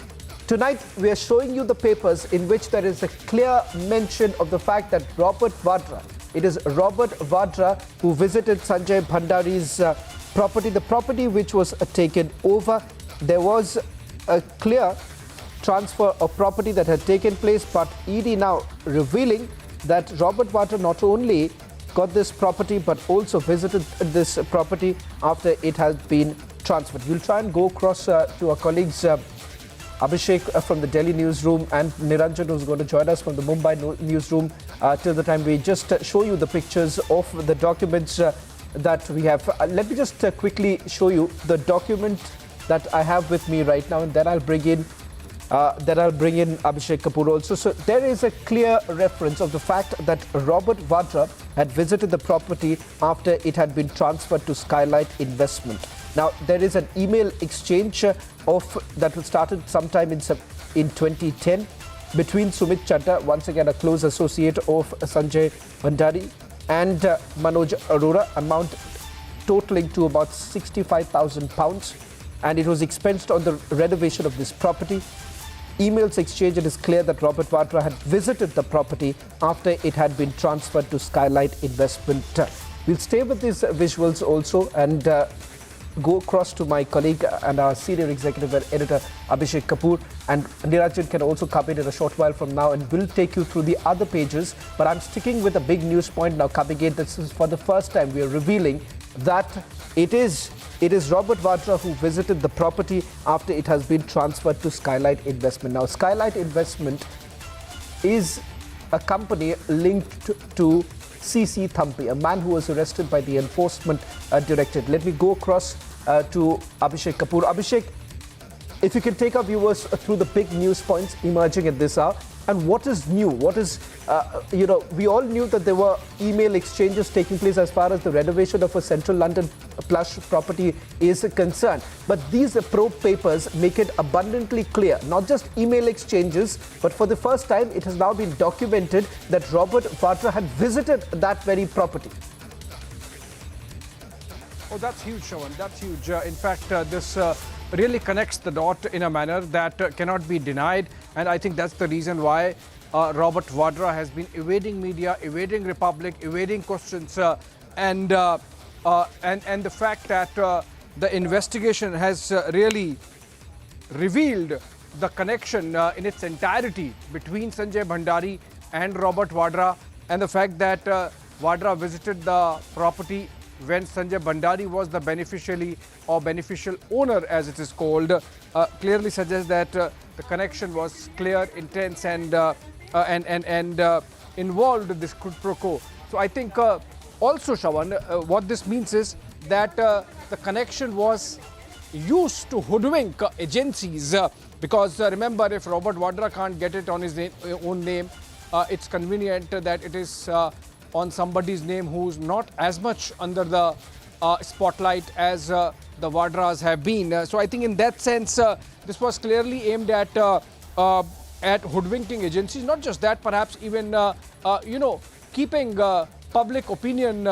Tonight, we are showing you the papers in which there is a clear mention of the fact that Robert Vadra, it is Robert Vadra who visited Sanjay Bhandari's property, the property which was taken over. There was a clear transfer of property that had taken place, but ED now revealing that Robert Vadra not only got this property but also visited this property after it has been transferred. We'll try and go across to our colleagues Abhishek from the Delhi newsroom and Niranjan, who's going to join us from the Mumbai newsroom. Till the time we just show you the pictures of the documents that we have. Let me just quickly show you the document that I have with me right now, and then I'll bring in Abhishek Kapoor also. So there is a clear reference of the fact that Robert Vadra had visited the property after it had been transferred to Skylight Investment. Now, there is an email exchange that was started sometime in 2010 between Sumit Chadda, once again a close associate of Sanjay Bhandari, and Manoj Arora, amount totaling to about £65,000, and it was expensed on the renovation of this property. Emails exchanged, it is clear that Robert Vadra had visited the property after it had been transferred to Skylight Investment. We'll stay with these visuals also and go across to my colleague and our senior executive editor Abhishek Kapoor, and Niranjan can also come in a short while from now and will take you through the other pages. But I'm sticking with a big news point now coming in. This is for the first time we are revealing that it is Robert Vadra who visited the property after it has been transferred to Skylight Investment. Now, Skylight Investment is a company linked to C.C. Thampi, a man who was arrested by the Enforcement Directorate. Let me go across to Abhishek Kapoor. Abhishek, if you can take our viewers through the big news points emerging at this hour, and what is new? What is, we all knew that there were email exchanges taking place as far as the renovation of a central London plush property is concerned. But these probe papers make it abundantly clear, not just email exchanges, but for the first time, it has now been documented that Robert Vadra had visited that very property. Oh, that's huge, Shawan. That's huge. In fact, this really connects the dot in a manner that cannot be denied. And I think that's the reason why Robert Vadra has been evading media, evading Republic, evading questions. And the fact that the investigation has really revealed the connection in its entirety between Sanjay Bhandari and Robert Vadra, and the fact that Vadra visited the property when Sanjay Bhandari was the beneficiary or beneficial owner, as it is called, clearly suggests that the connection was clear, intense, and involved in this quid pro quo. So I think also, Shawan, what this means is that the connection was used to hoodwink agencies, because remember, if Robert Vadra can't get it on his own name, it's convenient that it is on somebody's name who's not as much under the spotlight as the Vadras have been. So I think in that sense, this was clearly aimed at hoodwinking agencies. Not just that, perhaps even, keeping public opinion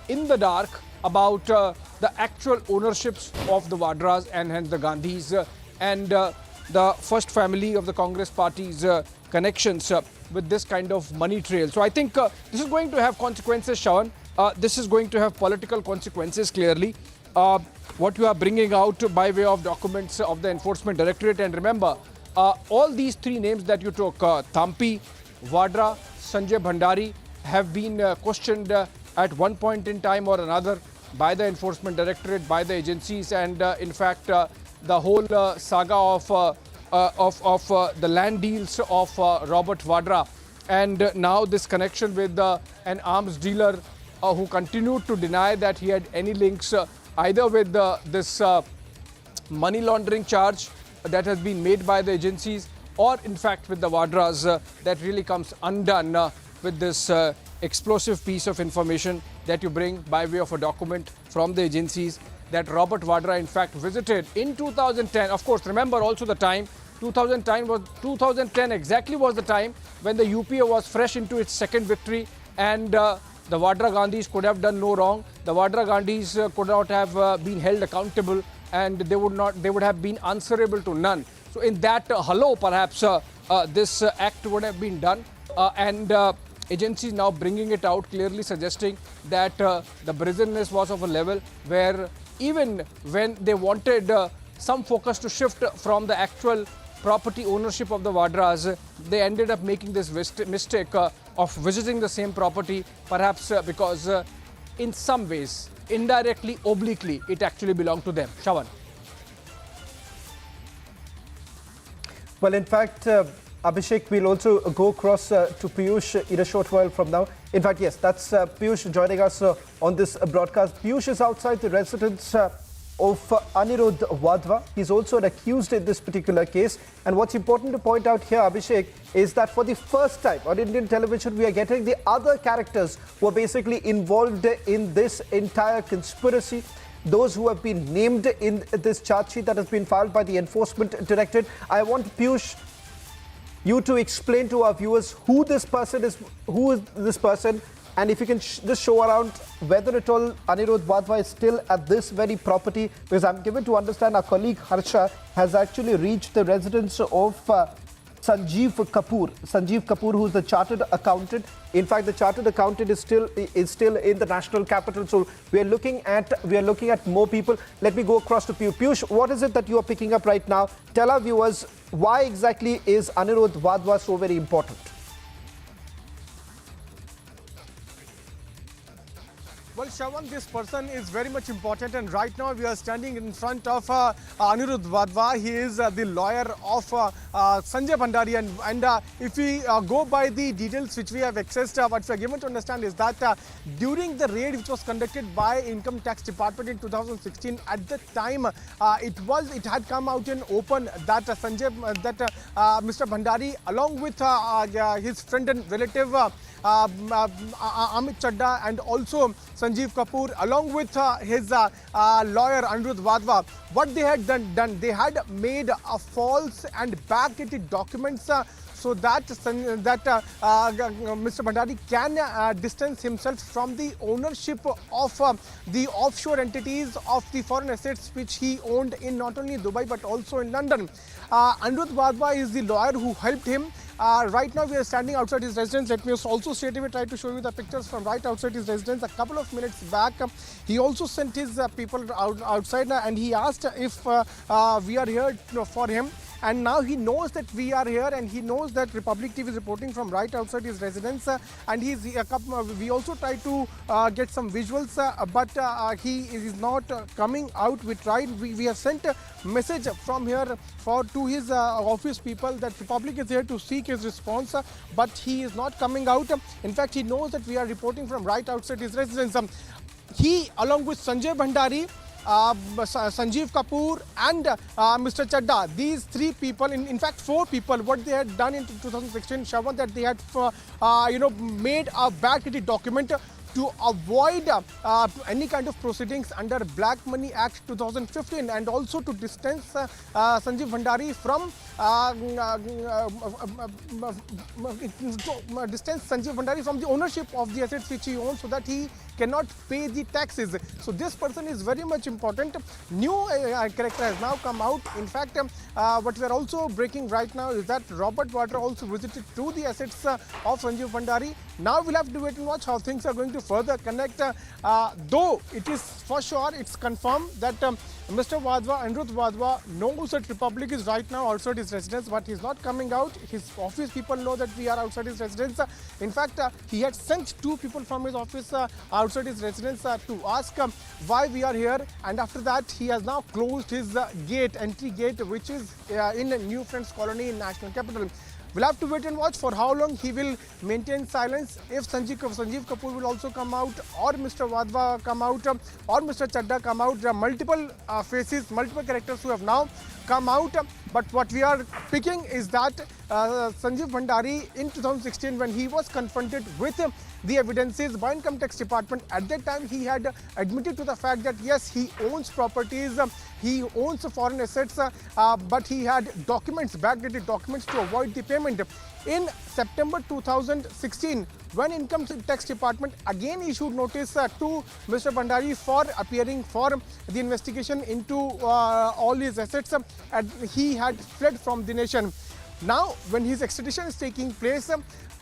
in the dark about the actual ownerships of the Vadras and hence the Gandhis and the first family of the Congress party's connections with this kind of money trail. So I think this is going to have consequences, Shawan. This is going to have political consequences, clearly. What you are bringing out by way of documents of the Enforcement Directorate. And remember, all these three names that you took, Thampi, Vadra, Sanjay Bhandari, have been questioned at one point in time or another by the Enforcement Directorate, by the agencies. And in fact, the whole saga of the land deals of Robert Vadra, and now this connection with an arms dealer who continued to deny that he had any links either with this money laundering charge that has been made by the agencies, or in fact with the Vadras, that really comes undone with this explosive piece of information that you bring by way of a document from the agencies that Robert Vadra in fact visited in 2010. Of course, remember also the time, 2010 exactly was the time when the UPA was fresh into its second victory, and the Vadra Gandhis could have done no wrong. The Vadra Gandhis could not have been held accountable, and they would have been answerable to none. So in that hello, perhaps this act would have been done, and agencies now bringing it out, clearly suggesting that the brazenness was of a level where even when they wanted some focus to shift from the actual property ownership of the Vadras, they ended up making this mistake of visiting the same property, perhaps because in some ways, indirectly, obliquely, it actually belonged to them. Shawan. Well, in fact, Abhishek, we'll also go across to Piyush in a short while from now. In fact, yes, that's Piyush joining us on this broadcast. Piyush is outside the residence of Anirudh Vadra. He's also an accused in this particular case. And what's important to point out here, Abhishek, is that for the first time on Indian television, we are getting the other characters who are basically involved in this entire conspiracy. Those who have been named in this charge sheet that has been filed by the Enforcement Directorate. I want Piyush, you to explain to our viewers who this person is, And if you can just show around whether at all Anirudh Vadva is still at this very property, because I'm given to understand our colleague Harsha has actually reached the residence of Sanjeev Kapoor, who is the chartered accountant. In fact, the chartered accountant is still in the national capital. So we are looking at more people. Let me go across to Piyush. What is it that you are picking up right now? Tell our viewers, why exactly is Anirudh Vadva so very important? Well, Shravan, this person is very much important, and right now we are standing in front of Anirudh Vadva. He is the lawyer of Sanjay Bhandari, and if we go by the details which we have accessed, what we are given to understand is that during the raid which was conducted by Income Tax Department in 2016, at the time it had come out in open that Mr. Bhandari, along with his friend and relative Amit Chadda, and also Sanjeev Kapoor, along with his lawyer Anirudh Vadva, what they had done, they had made a false and backdated documents so that Mr. Bhandari can distance himself from the ownership of the offshore entities of the foreign assets which he owned in not only Dubai but also in London. Anirudh Vadva is the lawyer who helped him. Right now we are standing outside his residence. Let me also straight away try to show you the pictures from right outside his residence. A couple of minutes back, he also sent his people outside and he asked if we are here for him. And now he knows that we are here, and he knows that Republic TV is reporting from right outside his residence. And we also try to get some visuals, but he is not coming out. We tried. We have sent a message from here to his office people that Republic is here to seek his response, but he is not coming out. In fact, he knows that we are reporting from right outside his residence. He, along with Sanjay Bhandari, Sanjeev Kapoor and Mr. Chadda, these three people, in fact 4 people, what they had done in 2016, Shravan, that they had made a backdated document to avoid any kind of proceedings under Black Money Act 2015, and also to distance Sanjeev Bhandari from the ownership of the assets which he owns, so that he cannot pay the taxes. So this person is very much important. New character has now come out. In fact, what we are also breaking right now is that Robert Vadra also visited to the assets of Sanjeev Bhandari. Now we'll have to wait and watch how things are going to further connect. Though it is for sure, it's confirmed that Mr. Vadva, Anirudh Vadva, knows that Republic is right now outside his residence, but he's not coming out. His office people know that we are outside his residence. In fact, he had sent 2 people from his office outside his residence to ask why we are here, and after that he has now closed his entry gate, which is in New Friends Colony in National Capital. We'll have to wait and watch for how long he will maintain silence. If Sanjeev Kapoor will also come out, or Mr. Vadva come out, or Mr. Chadda come out. There are multiple faces, multiple characters who have now come out. But what we are picking is that Sanjeev Bhandari in 2016, when he was confronted with the evidences by Income Tax Department, at that time he had admitted to the fact that yes, he owns properties, he owns foreign assets, but he had documents, backdated documents, to avoid the payment. In September 2016, when Income Tax Department again issued notice to Mr. Bhandari for appearing for the investigation into all his assets, and he had fled from the nation. Now, when his extradition is taking place,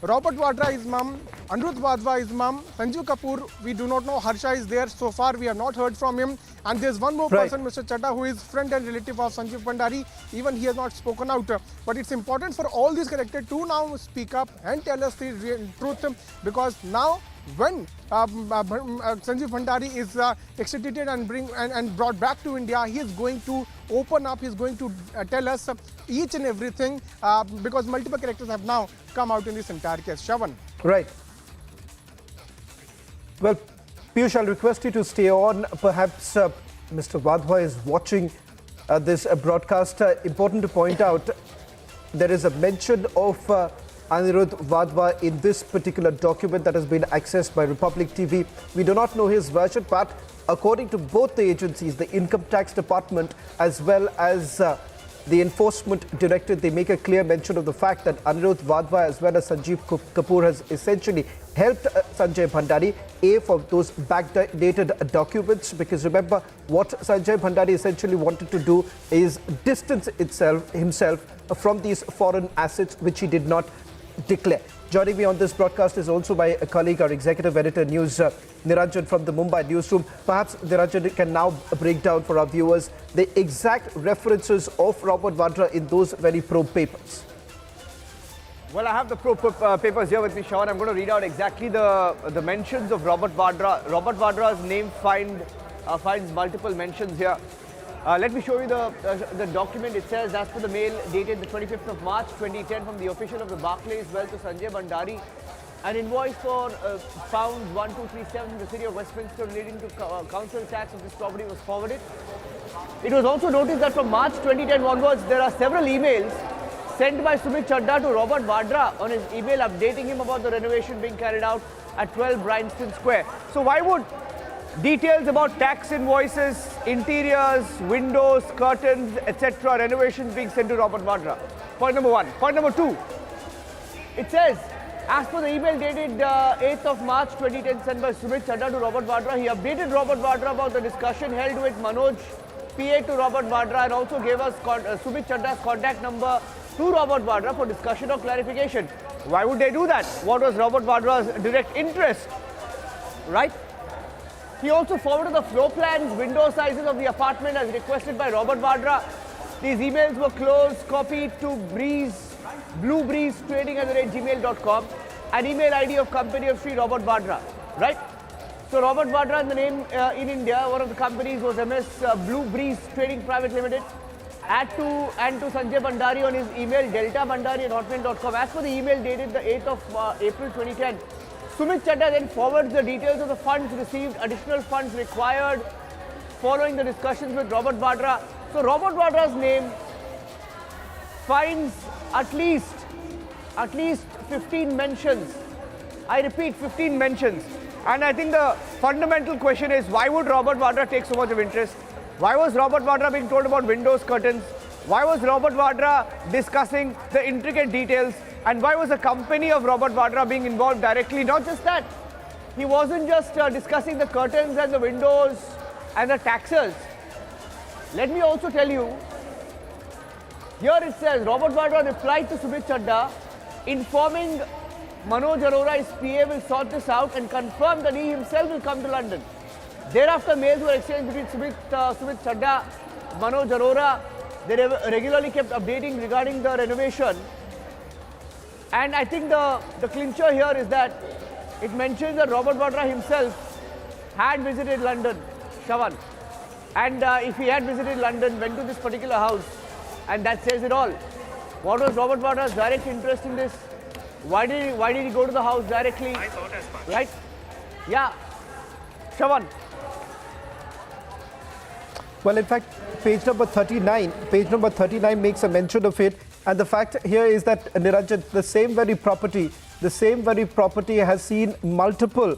Robert Vadra is mum, Anirudh Vadva is mum, Sanjeev Kapoor, we do not know, Harsha is there. So far, we have not heard from him. And there's one more person, Mr. Chadda, who is friend and relative of Sanjeev Bhandari. Even he has not spoken out. But it's important for all these characters to now speak up and tell us the truth, because now, when Sanjeev Bhandari is extradited and brought back to India, he is going to open up, he is going to tell us each and everything, because multiple characters have now come out in this entire case. Shravan. Right. Well, Piyush, I'll request you to stay on. Perhaps Mr. Vadva is watching this broadcast. Important to point out, there is a mention of Anirudh Vadva in this particular document that has been accessed by Republic TV. We do not know his version, but according to both the agencies, the Income Tax Department as well as the enforcement directorate, they make a clear mention of the fact that Anirudh Vadva as well as Sanjeev Kapoor has essentially helped Sanjay Bhandari, for those backdated documents, because remember what Sanjay Bhandari essentially wanted to do is distance himself from these foreign assets which he did not declare. Joining me on this broadcast is also my colleague, our executive editor news, Niranjan from the Mumbai newsroom. Perhaps Niranjan can now break down for our viewers the exact references of Robert Vadra in those very probe papers. Well, I have the papers here with me, Shawan. I'm going to read out exactly the mentions of Robert Vadra. Robert Vadra's name finds multiple mentions here. Let me show you the document. It says, as per the mail dated the 25th of March 2010 from the official of the Barclays Wealth to Sanjay Bhandari, an invoice for pounds 1237 in the city of Westminster relating to council tax of this property was forwarded. It was also noticed that from March 2010 onwards, there are several emails sent by Sumit Chadda to Robert Vadra on his email updating him about the renovation being carried out at 12 Bryanston Square. So why would details about tax invoices, interiors, windows, curtains, etc., renovations being sent to Robert Vadra? Point number one. Point number two, it says, as per the email dated 8th of March 2010 sent by Sumit Chadda to Robert Vadra, he updated Robert Vadra about the discussion held with Manoj, PA to Robert Vadra, and also gave us Sumit Chadda's contact number to Robert Vadra for discussion or clarification. Why would they do that? What was Robert Vadra's direct interest? Right? He also forwarded the floor plans, window sizes of the apartment as requested by Robert Vadra. These emails were closed, copied to Blue Breeze trading@gmail.com, an email ID of company of Sri Robert Vadra. Right? So Robert Vadra, and the name in India, one of the companies was MS Blue Breeze Trading Private Limited. And to Sanjay Bhandari on his email deltabhandari@hotmail.com. As per the email dated the 8th of April 2010, Sumit Chadda then forwards the details of the funds received, additional funds required following the discussions with Robert Vadra. So Robert Vadra's name finds at least 15 mentions. I repeat, 15 mentions. And I think the fundamental question is, why would Robert Vadra take so much of interest? Why was Robert Vadra being told about windows, curtains? Why was Robert Vadra discussing the intricate details? And why was the company of Robert Vadra being involved directly? Not just that, he wasn't just discussing the curtains and the windows and the taxes. Let me also tell you, here it says, Robert Vadra replied to Sumit Chadda, informing Manoj Arora, his PA, will sort this out and confirm that he himself will come to London. Thereafter, mails were exchanged between Sumit Chadda, Manoj Arora. They regularly kept updating regarding the renovation. And I think the clincher here is that it mentions that Robert Vadra himself had visited London, Shawan. And if he had visited London, went to this particular house, and that says it all. What was Robert Vadra's direct interest in this? Why did he go to the house directly? I thought as much. Right? Yeah. Shawan. Well, in fact, page number 39 makes a mention of it. And the fact here is that, Niranjan, the same very property has seen multiple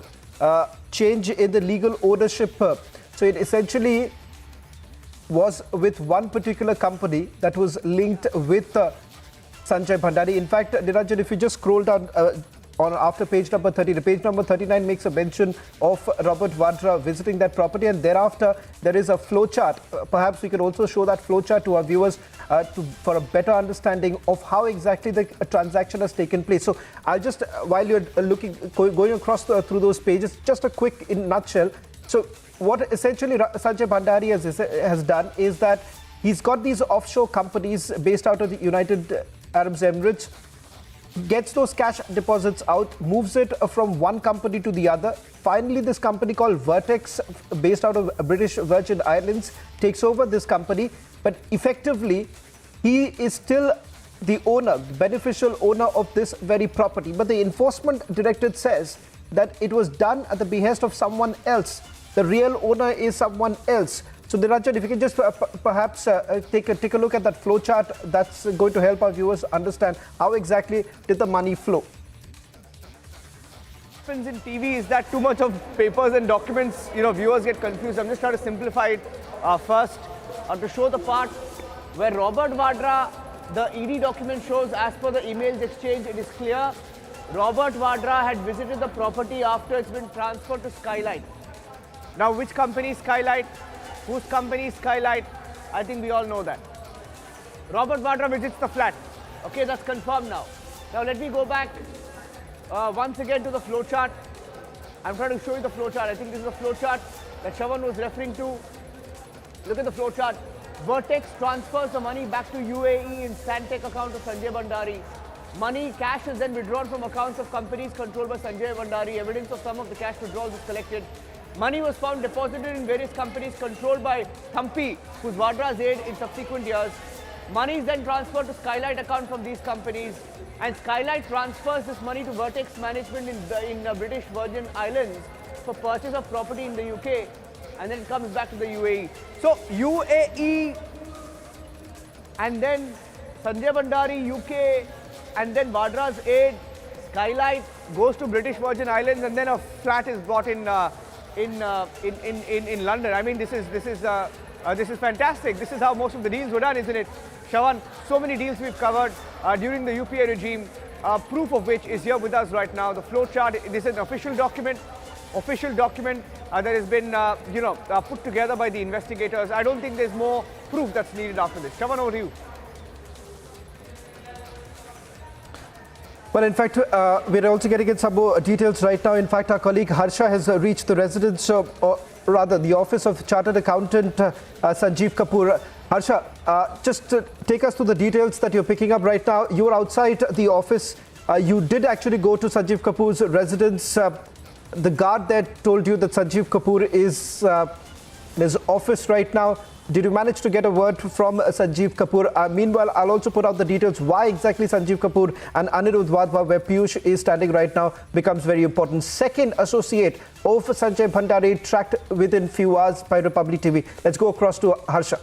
change in the legal ownership. So it essentially was with one particular company that was linked with Sanjay Bhandari. In fact, Niranjan, if you just scroll down on after page number 30, the page number 39 makes a mention of Robert Vadra visiting that property, and thereafter there is a flowchart. Perhaps we can also show that flowchart to our viewers for a better understanding of how exactly the transaction has taken place. So I'll just, while you're going across through those pages, just a quick in nutshell. So what essentially Sanjay Bhandari has done is that he's got these offshore companies based out of the United Arab Emirates, gets those cash deposits out, moves it from one company to the other. Finally, this company called Vertex, based out of British Virgin Islands, takes over this company. But effectively, he is still the owner, beneficial owner of this very property. But the enforcement directorate says that it was done at the behest of someone else. The real owner is someone else. So, Niranjan, if you can just perhaps take a look at that flow chart, that's going to help our viewers understand how exactly did the money flow. What happens in TV is that too much of papers and documents, viewers get confused. I'm just trying to simplify it first to show the part where Robert Vadra, the ED document shows, as per the emails exchange, it is clear Robert Vadra had visited the property after it's been transferred to Skylight. Now, which company is Skylight? Whose company is Skylight? I think we all know that. Robert Vadra visits the flat. Okay, that's confirmed now. Now, let me go back once again to the flowchart. I'm trying to show you the flowchart. I think this is the flowchart that Shravan was referring to. Look at the flowchart. Vertex transfers the money back to UAE in Santec account of Sanjay Bhandari. Money, cash is then withdrawn from accounts of companies controlled by Sanjay Bhandari. Evidence of some of the cash withdrawals is collected. Money was found deposited in various companies controlled by Thampi, whose Vadra's aid in subsequent years. Money is then transferred to Skylight account from these companies, and Skylight transfers this money to Vertex management in British Virgin Islands for purchase of property in the UK, and then it comes back to the UAE. So UAE, and then Sanjay Bhandari, UK, and then Vadra's aid, Skylight goes to British Virgin Islands, and then a flat is bought in London. I mean, this is fantastic. This is how most of the deals were done, isn't it, Shravan? So many deals we've covered during the UPA regime. Proof of which is here with us right now. The flowchart. This is an official document. That has been put together by the investigators. I don't think there's more proof that's needed after this. Shravan, over to you. Well, in fact, we're also getting in some more details right now. In fact, our colleague Harsha has reached the residence, or rather the office of Chartered Accountant Sanjeev Kapoor. Harsha, just take us through the details that you're picking up right now. You're outside the office. You did actually go to Sanjeev Kapoor's residence. The guard there told you that Sanjeev Kapoor is in his office right now. Did you manage to get a word from Sanjeev Kapoor? Meanwhile, I'll also put out the details why exactly Sanjeev Kapoor and Anirudh Wadhwa, where Piyush is standing right now, becomes very important. Second associate of Sanjay Bhandari tracked within few hours by Republic TV. Let's go across to Harsha.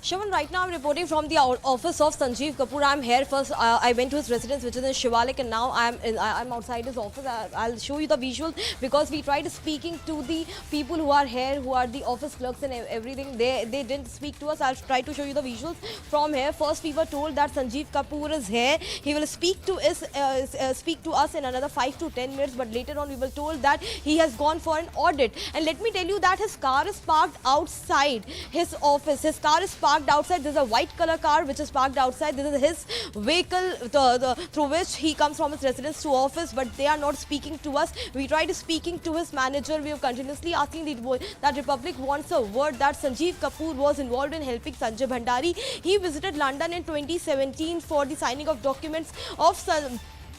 Shravan, right now I'm reporting from the office of Sanjeev Kapoor. I'm here first. I went to his residence, which is in Shivalik, and now I'm outside his office. I'll show you the visuals because we tried speaking to the people who are here, who are the office clerks and everything. They didn't speak to us. I'll try to show you the visuals from here. First, we were told that Sanjeev Kapoor is here. He will speak to us in another 5 to 10 minutes. But later on, we were told that he has gone for an audit. And let me tell you that his car is parked outside his office. His car is parked outside. There's a white color car which is parked outside. This is his vehicle through which he comes from his residence to office, but they are not speaking to us. We tried speaking to his manager. We are continuously asking that Republic wants a word that Sanjeev Kapoor was involved in helping Sanjay Bhandari. He visited London in 2017 for the signing of documents of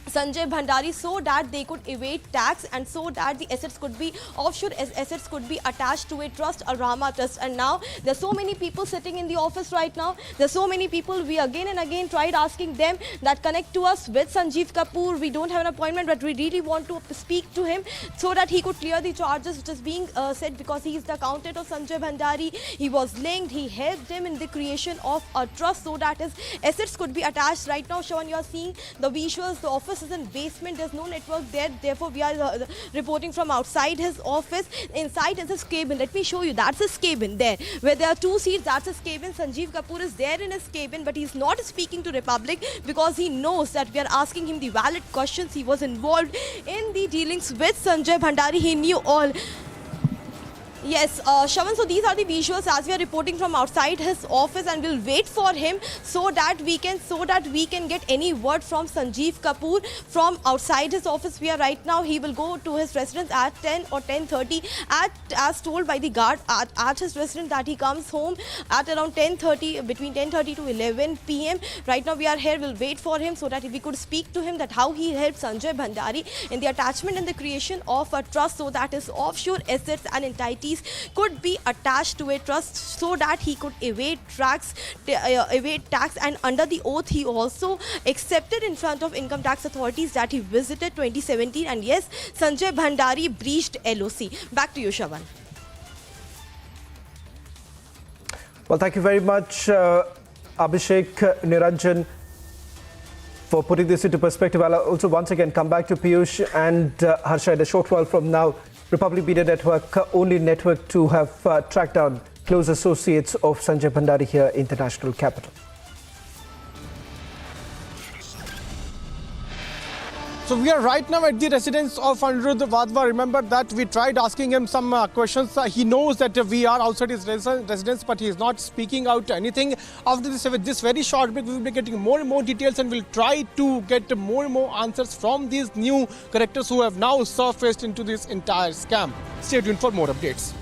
Sanjay Bhandari so that they could evade tax and so that the assets could be offshore assets could be attached to a trust, a Rama trust. And now there's so many people sitting in the office right now. There's so many people. We again and again tried asking them that connect to us with Sanjeev Kapoor. We don't have an appointment, but we really want to speak to him so that he could clear the charges which is being said because he is the accountant of Sanjay Bhandari. He was linked. He helped him in the creation of a trust so that his assets could be attached. Right now, Shravan, you are seeing the visuals. The office is in basement. There's no network there. Therefore, we are reporting from outside his office. Inside is his cabin. Let me show you. That's his cabin there, where there are 2 seats. That's his cabin. Sanjeev Kapoor is there in his cabin, but he's not speaking to Republic because he knows that we are asking him the valid questions. He was involved in the dealings with Sanjay Bhandari. He knew all. Yes, Shravan, so these are the visuals as we are reporting from outside his office, and we'll wait for him so that we can get any word from Sanjeev Kapoor from outside his office. We are right now. He will go to his residence at 10 or 10:30 as told by the guard at his residence that he comes home at around 10:30, between 10:30 to 11 p.m. Right now we are here. We'll wait for him so that we could speak to him that how he helped Sanjay Bhandari in the attachment and the creation of a trust so that his offshore assets and entities could be attached to a trust so that he could evade tax. And under the oath, he also accepted in front of income tax authorities that he visited 2017. And yes, Sanjay Bhandari breached LOC. Back to you, Shravan. Well, thank you very much, Abhishek, Niranjan, for putting this into perspective. I'll also once again come back to Piyush and Harsha in a short while from now. Republic Media Network, only network to have tracked down close associates of Sanjay Bhandari here in the national capital. So we are right now at the residence of Anirudh Vadva. Remember that we tried asking him some questions. He knows that we are outside his residence, but he is not speaking out anything. After this very short break, we will be getting more and more details, and we'll try to get more and more answers from these new characters who have now surfaced into this entire scam. Stay tuned for more updates.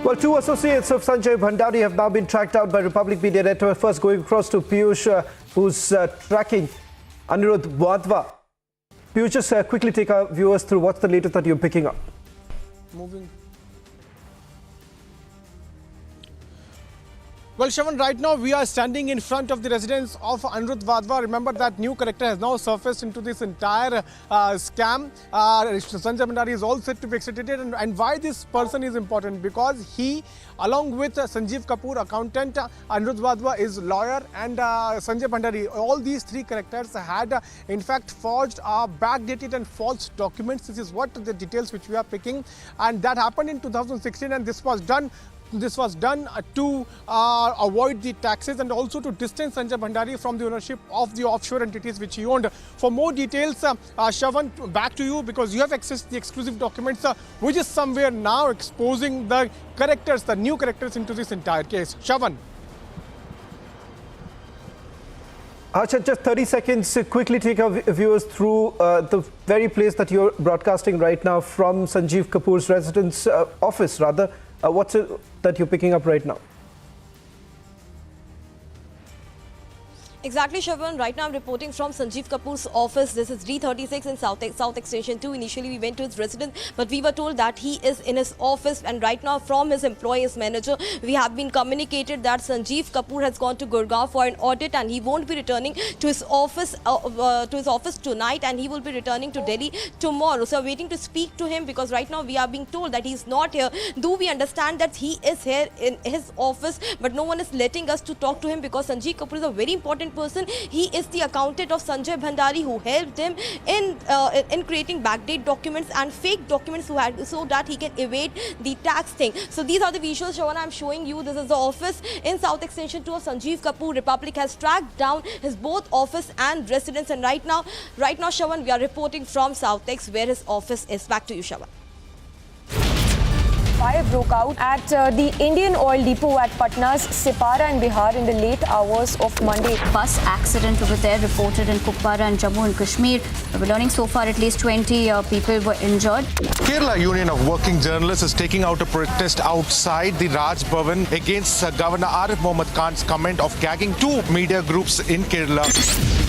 Well, two associates of Sanjay Bhandari have now been tracked down by Republic Media Network. First, going across to Piyush, who's tracking Anirudh Vadva. Piyush, just quickly take our viewers through what's the latest that you're picking up. Moving. Well, Shravan, right now we are standing in front of the residence of Anirudh Vadva. Remember that new character has now surfaced into this entire scam. Sanjay Bhandari is all set to be extradited. And why this person is important? Because he, along with Sanjeev Kapoor, accountant, Anirudh Vadva is lawyer, and Sanjay Bhandari, all these three characters had in fact forged backdated and false documents. This is what the details which we are picking. And that happened in 2016, and this was done to avoid the taxes and also to distance Sanjay Bhandari from the ownership of the offshore entities which he owned. For more details, Shravan, back to you, because you have accessed the exclusive documents, which is somewhere now exposing the characters, the new characters into this entire case. Shravan. Archit, just 30 seconds to quickly take our viewers through the very place that you're broadcasting right now from Sanjeev Kapoor's residence, office rather. What's it that you're picking up right now? Exactly, Shravan. Right now I'm reporting from Sanjeev Kapoor's office. This is G36 in South Extension 2. Initially we went to his residence, but we were told that he is in his office, and right now from his employer's manager we have been communicated that Sanjeev Kapoor has gone to Gurgaon for an audit and he won't be returning to his office tonight, and he will be returning to Delhi tomorrow. So we're waiting to speak to him, because right now we are being told that he's not here. Though we understand that he is here in his office, but no one is letting us to talk to him, because Sanjeev Kapoor is a very important person. He is the accountant of Sanjay Bhandari, who helped him in creating backdate documents and fake documents so that he can evade the tax thing. So these are the visuals, Shawan, I'm showing you. This is the office in South Extension 2 of Sanjeev Kapoor. Republic has tracked down his both office and residence, and right now, Shawan, we are reporting from South Ex, where his office is. Back to you, Shawan. Fire broke out at the Indian Oil Depot at Patna's Sipara in Bihar in the late hours of Monday. Bus accident over there reported in Kupwara and Jammu and Kashmir. We're learning so far at least 20 people were injured. Kerala Union of Working Journalists is taking out a protest outside the Raj Bhavan against Governor Arif Mohammad Khan's comment of gagging two media groups in Kerala.